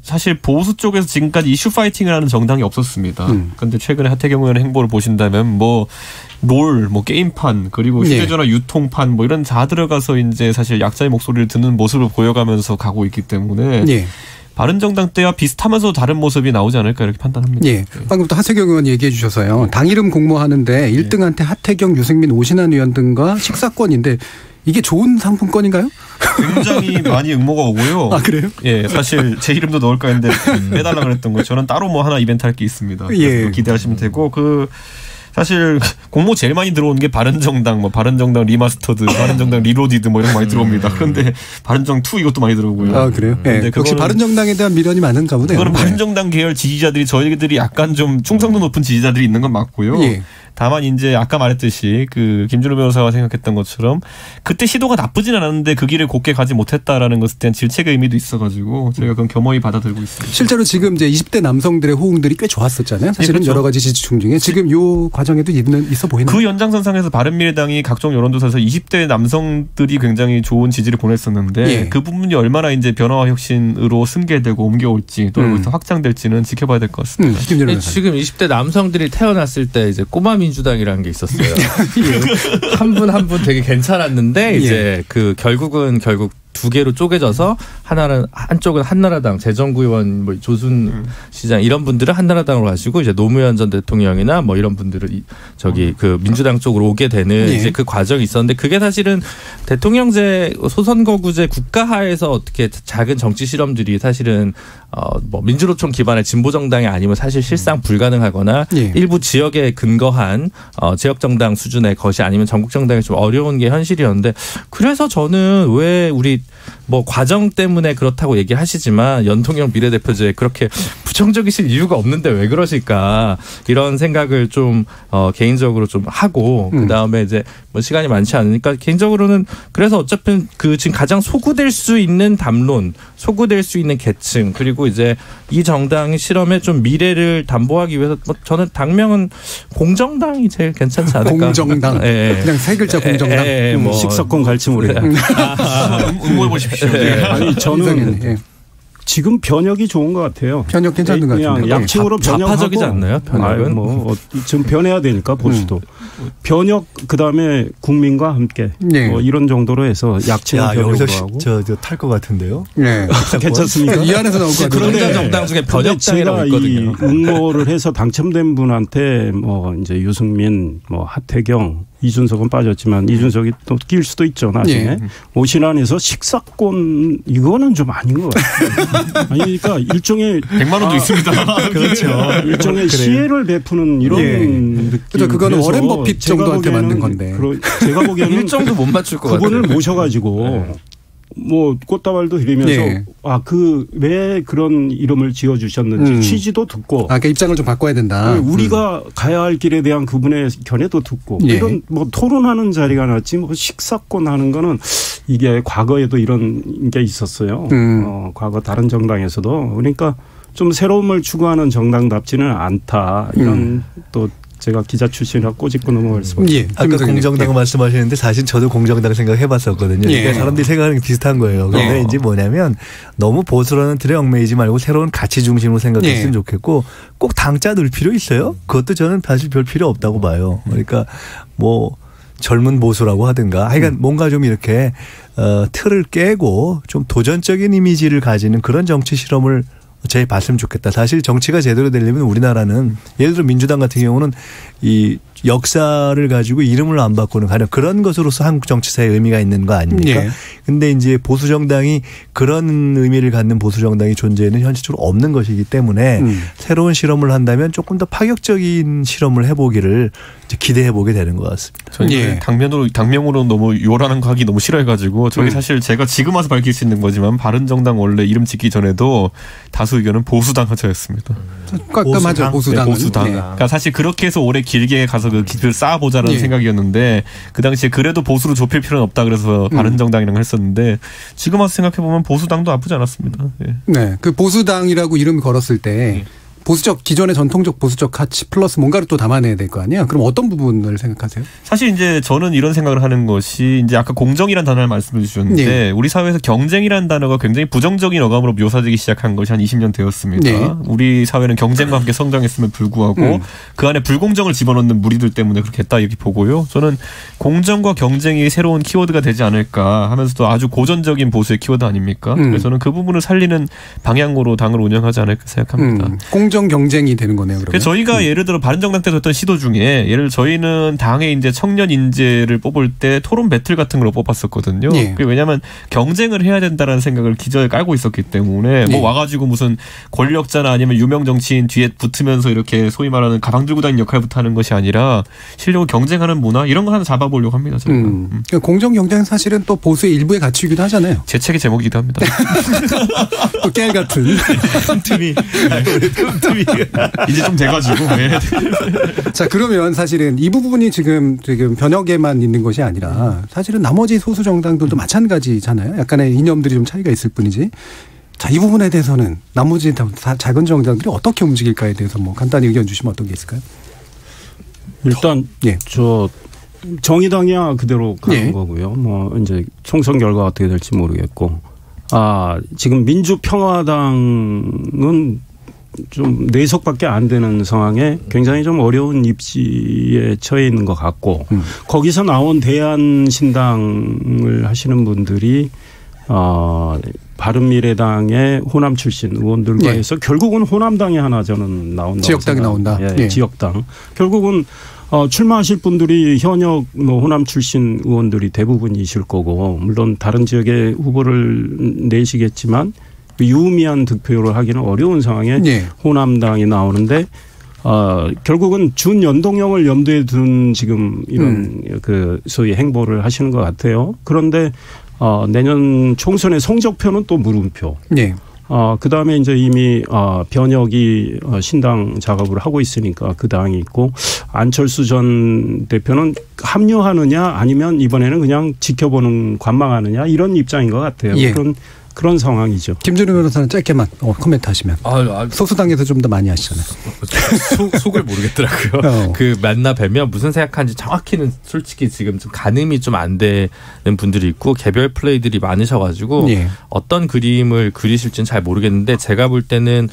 사실 보수 쪽에서 지금까지 이슈 파이팅을 하는 정당이 없었습니다. 그런데 최근에 하태경 의원의 행보를 보신다면 뭐 게임판 그리고 휴대전화 유통판 뭐 이런 다 들어가서 이제 사실 약자의 목소리를 듣는 모습을 보여가면서 가고 있기 때문에 바른정당 때와 비슷하면서 다른 모습이 나오지 않을까 이렇게 판단합니다. 예. 방금 또 하태경 의원 얘기해 주셔서요. 당 이름 공모하는데 1등한테 하태경, 유승민, 오신환 의원 등과 식사권인데 이게 좋은 상품권인가요? 굉장히 많이 응모가 오고요. 아, 그래요? 예, 사실 제 이름도 넣을까 했는데 빼달라 그랬던 거. 저는 따로 뭐 하나 이벤트 할 게 있습니다. 기대하시면 되고 사실 공모 제일 많이 들어오는 게 바른정당, 바른정당 리마스터드, 바른정당 리로디드 뭐 이런 거 많이 들어옵니다. 그런데 바른정 2 이것도 많이 들어오고요. 아, 그래요? 네. 역시 바른정당에 대한 미련이 많은가 보네요. 그거는 바른정당 계열 지지자들이 저희들이 약간 좀 충성도 높은 지지자들이 있는 건 맞고요. 다만 이제 아까 말했듯이 그 김준우 변호사가 생각했던 것처럼 그때 시도가 나쁘진 않았는데 그 길을 곱게 가지 못했다라는 것에 대한 질책의 의미도 있어가지고 저희가 그건 겸허히 받아들고 있습니다. 실제로 지금 이제 20대 남성들의 호응들이 꽤 좋았었잖아요. 사실은 그렇죠. 여러 가지 지지층 중에 지금 요 과정에도 있어 보이나요? 그 연장선상에서 바른미래당이 각종 여론조사에서 20대 남성들이 굉장히 좋은 지지를 보냈었는데 그 부분이 얼마나 이제 변화와 혁신으로 승계되고 옮겨올지 또는 확장될지는 지켜봐야 될 것 같습니다. 지금 20대 남성들이 태어났을 때 이제 꼬마 민주당이라는 게 있었어요. 한 분 한 분 되게 괜찮았는데 이제 결국 두 개로 쪼개져서 한쪽은 한나라당 재정구 의원 뭐 조순 시장 이런 분들은 한나라당으로 가시고 이제 노무현 전 대통령이나 뭐 이런 분들은 그 민주당 쪽으로 오게 되는 이제 그 과정이 있었는데 그게 사실은 대통령제 소선거구제 국가하에서 어떻게 작은 정치 실험들이 사실은 뭐 민주노총 기반의 진보 정당이 아니면 사실 실상 불가능하거나 일부 지역에 근거한 지역 정당 수준의 것이 아니면 전국 정당이 좀 어려운 게 현실이었는데 그래서 저는 왜 우리 뭐 과정 때문에 그렇다고 얘기하시지만 연동형 비례대표제에 그렇게 부정적이실 이유가 없는데 왜 그러실까 이런 생각을 좀 개인적으로 좀 하고 그다음에 이제 뭐 시간이 많지 않으니까 개인적으로는 그래서 어차피 그 지금 가장 소구될 수 있는 담론, 소구될 수 있는 계층 그리고 이제 이 정당의 실험에 좀 미래를 담보하기 위해서 뭐 저는 당명은 공정당이 제일 괜찮지 않을까. 공정당. 그냥 세 글자 공정당. 뭐 식사권 갈지 모르겠네. 응모해 보십시오. 아니 저는 지금 변혁이 좋은 것 같아요. 변혁 괜찮은 것 같아요. 그냥 약칭으로 변혁하고. 좌파적이지 않나요? 변혁은? 좀 변해야 되니까 보수도. 변혁 그다음에 국민과 함께 뭐 이런 정도로 해서 약칭을 변혁으로 하고. 저 탈 것 같은데요. 네. 괜찮습니까? 이 안에서 나올 것 같아요. 그런 정당 중에 변혁당이라고 있거든요. 이 응모를 해서 당첨된 분한테 뭐 이제 유승민, 뭐 하태경 이준석은 빠졌지만 이준석이 또 낄 수도 있죠 나중에. 예. 오신환에서 식사권 이거는 좀 아닌 것 같아요. 아니 그러니까 일종의 100만 원도 있습니다. 그렇죠. 일종의 시혜를 베푸는 이런 느낌. 그렇죠. 그거는 워렌 버핏 정도한테 맞는 건데. 제가 보기에는 일정도 못 맞출 것 같아요. 그분을 모셔가지고. 뭐 꽃다발도 드리면서 왜 그런 이름을 지어주셨는지 취지도 듣고 그러니까 입장을 좀 바꿔야 된다. 우리가 가야 할 길에 대한 그분의 견해도 듣고 이런 뭐 토론하는 자리가 낫지 뭐 식사권 하는 거는 이게 과거에도 이런 게 있었어요. 과거 다른 정당에서도 그러니까 좀 새로움을 추구하는 정당답지는 않다 이런 또. 제가 기자 출신이라 꼬집고 넘어갈 수밖에. 예. 아까 공정당 말씀하시는데 사실 저도 공정당 생각해봤었거든요. 그러니까 사람들이 생각하는 게 비슷한 거예요. 그런데 이제 뭐냐면 너무 보수라는 틀에 얽매이지 말고 새로운 가치 중심으로 생각했으면 좋겠고 꼭 당짜 넣을 필요 있어요? 그것도 저는 사실 별 필요 없다고 봐요. 그러니까 뭐 젊은 보수라고 하든가 하여간 뭔가 좀 이렇게 틀을 깨고 좀 도전적인 이미지를 가지는 그런 정치 실험을 봤으면 좋겠다. 사실 정치가 제대로 되려면 우리나라는 예를 들어 민주당 같은 경우는 이 역사를 가지고 이름을 안 바꾸는 가령 그런 것으로서 한국 정치사에 의미가 있는 거 아닙니까? 근데 이제 보수 정당이 그런 의미를 갖는 보수 정당이 존재는 현실적으로 없는 것이기 때문에 새로운 실험을 한다면 조금 더 파격적인 실험을 해보기를 기대해 보게 되는 것 같습니다. 저는 당명으로 너무 요란한 거 하기 너무 싫어해가지고 저희 사실 제가 지금 와서 밝힐 수 있는 거지만 바른정당 원래 이름 짓기 전에도 다수 의견은 보수당 하자였습니다. 깔끔하죠. 보수당. 보수당. 그러니까 사실 그렇게 해서 올해 길게 가서 그 기초를 쌓아보자라는 생각이었는데 그 당시에 그래도 보수로 좁힐 필요는 없다 그래서 바른정당이랑 했었는데 지금 와서 생각해보면 보수당도 나쁘지 않았습니다. 네, 그 보수당이라고 이름 걸었을 때 보수적 기존의 전통적 보수적 가치 플러스 뭔가를 또 담아내야 될 거 아니에요? 그럼 어떤 부분을 생각하세요? 사실 이제 저는 이런 생각을 하는 것이 이제 아까 공정이라는 단어를 말씀해 주셨는데 우리 사회에서 경쟁이라는 단어가 굉장히 부정적인 어감으로 묘사되기 시작한 것이 한 20년 되었습니다. 우리 사회는 경쟁과 함께 성장했음에 불구하고 그 안에 불공정을 집어넣는 무리들 때문에 그렇게 했다 이렇게 보고요. 저는 공정과 경쟁이 새로운 키워드가 되지 않을까 하면서도 아주 고전적인 보수의 키워드 아닙니까? 그래서 저는 그 부분을 살리는 방향으로 당을 운영하지 않을까 생각합니다. 공정 경쟁이 되는 거네요. 그러면. 저희가 예를 들어 바른정당 때도 했던 시도 중에 예를 저희는 당의 이제 청년 인재를 뽑을 때 토론 배틀 같은 걸 뽑았었거든요. 왜냐하면 경쟁을 해야 된다라는 생각을 기저에 깔고 있었기 때문에 뭐 와가지고 무슨 권력자나 아니면 유명 정치인 뒤에 붙으면서 이렇게 소위 말하는 가방 들고 다니는 역할부터 하는 것이 아니라 실력을 경쟁하는 문화 이런 거 하나 잡아보려고 합니다. 그러니까 공정 경쟁 사실은 또 보수의 일부의 가치이기도 하잖아요. 제 책의 제목이기도 합니다. 또 깨알 같은 틈틈이 이제 좀 돼가지고. 자, 그러면 사실은 이 부분이 지금 변혁에만 있는 것이 아니라 사실은 나머지 소수 정당들도 마찬가지잖아요. 약간의 이념들이 좀 차이가 있을 뿐이지. 자, 이 부분에 대해서는 나머지 작은 정당들이 어떻게 움직일까에 대해서 뭐 간단히 의견 주시면 어떤 게 있을까요? 일단 저 정의당이야 그대로 가는 거고요. 뭐 이제 총선 결과 어떻게 될지 모르겠고, 지금 민주평화당은 좀 내석밖에 안 되는 상황에 굉장히 좀 어려운 입지에 처해 있는 것 같고 거기서 나온 대한신당을 하시는 분들이 바른미래당의 호남 출신 의원들과 해서 결국은 호남당이 하나 저는 나온다. 지역당이 나온다. 지역당. 결국은 출마하실 분들이 현역 호남 출신 의원들이 대부분이실 거고 물론 다른 지역에 후보를 내시겠지만 유의미한 득표를 하기는 어려운 상황에 호남당이 나오는데 결국은 준연동형을 염두에 둔 지금 이런 그 소위 행보를 하시는 것 같아요. 그런데 내년 총선의 성적표는 또 물음표. 그다음에 이제 이미 변혁이 신당 작업을 하고 있으니까 그 당이 있고 안철수 전 대표는 합류하느냐 아니면 이번에는 그냥 지켜보는 관망하느냐 이런 입장인 것 같아요. 그런 상황이죠. 김준우 변호사는 짧게만 코멘트 하시면. 소수당에서 좀 더 많이 하시잖아요. 속을 모르겠더라고요. 그 만나 뵈면 무슨 생각하는지 정확히는 솔직히 지금 좀 가늠이 좀 안 되는 분들이 있고 개별 플레이들이 많으셔가지고 어떤 그림을 그리실지는 잘 모르겠는데 제가 볼 때는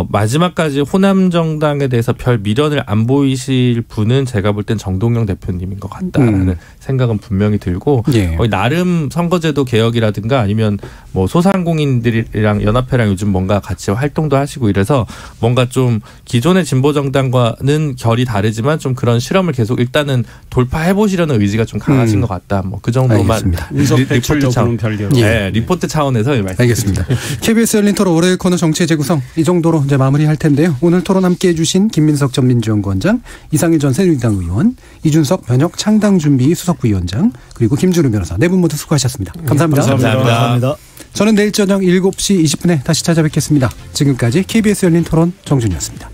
마지막까지 호남 정당에 대해서 별 미련을 안 보이실 분은 제가 볼 땐 정동영 대표님인 것 같다라는 생각은 분명히 들고 나름 선거제도 개혁이라든가 아니면 뭐 소상공인들이랑 연합회랑 요즘 뭔가 같이 활동도 하시고 이래서 뭔가 좀 기존의 진보 정당과는 결이 다르지만 좀 그런 실험을 계속 일단은 돌파해 보시려는 의지가 좀 강하신 것 같다. 뭐 그 정도만 리포트 차원, 네, 리포트 차원에서 알겠습니다. KBS 열린 토론 월요일 코너 정치의 재구성 이 정도로 이제 마무리할 텐데요. 오늘 토론 함께해 주신 김민석 전 민주연구원장, 이상일 전 새누리당 의원, 이준석 변혁 창당준비 수석부위원장, 그리고 김준우 변호사 네 분 모두 수고하셨습니다. 감사합니다. 감사합니다. 저는 내일 저녁 7시 20분에 다시 찾아뵙겠습니다. 지금까지 KBS 열린 토론 정준이었습니다.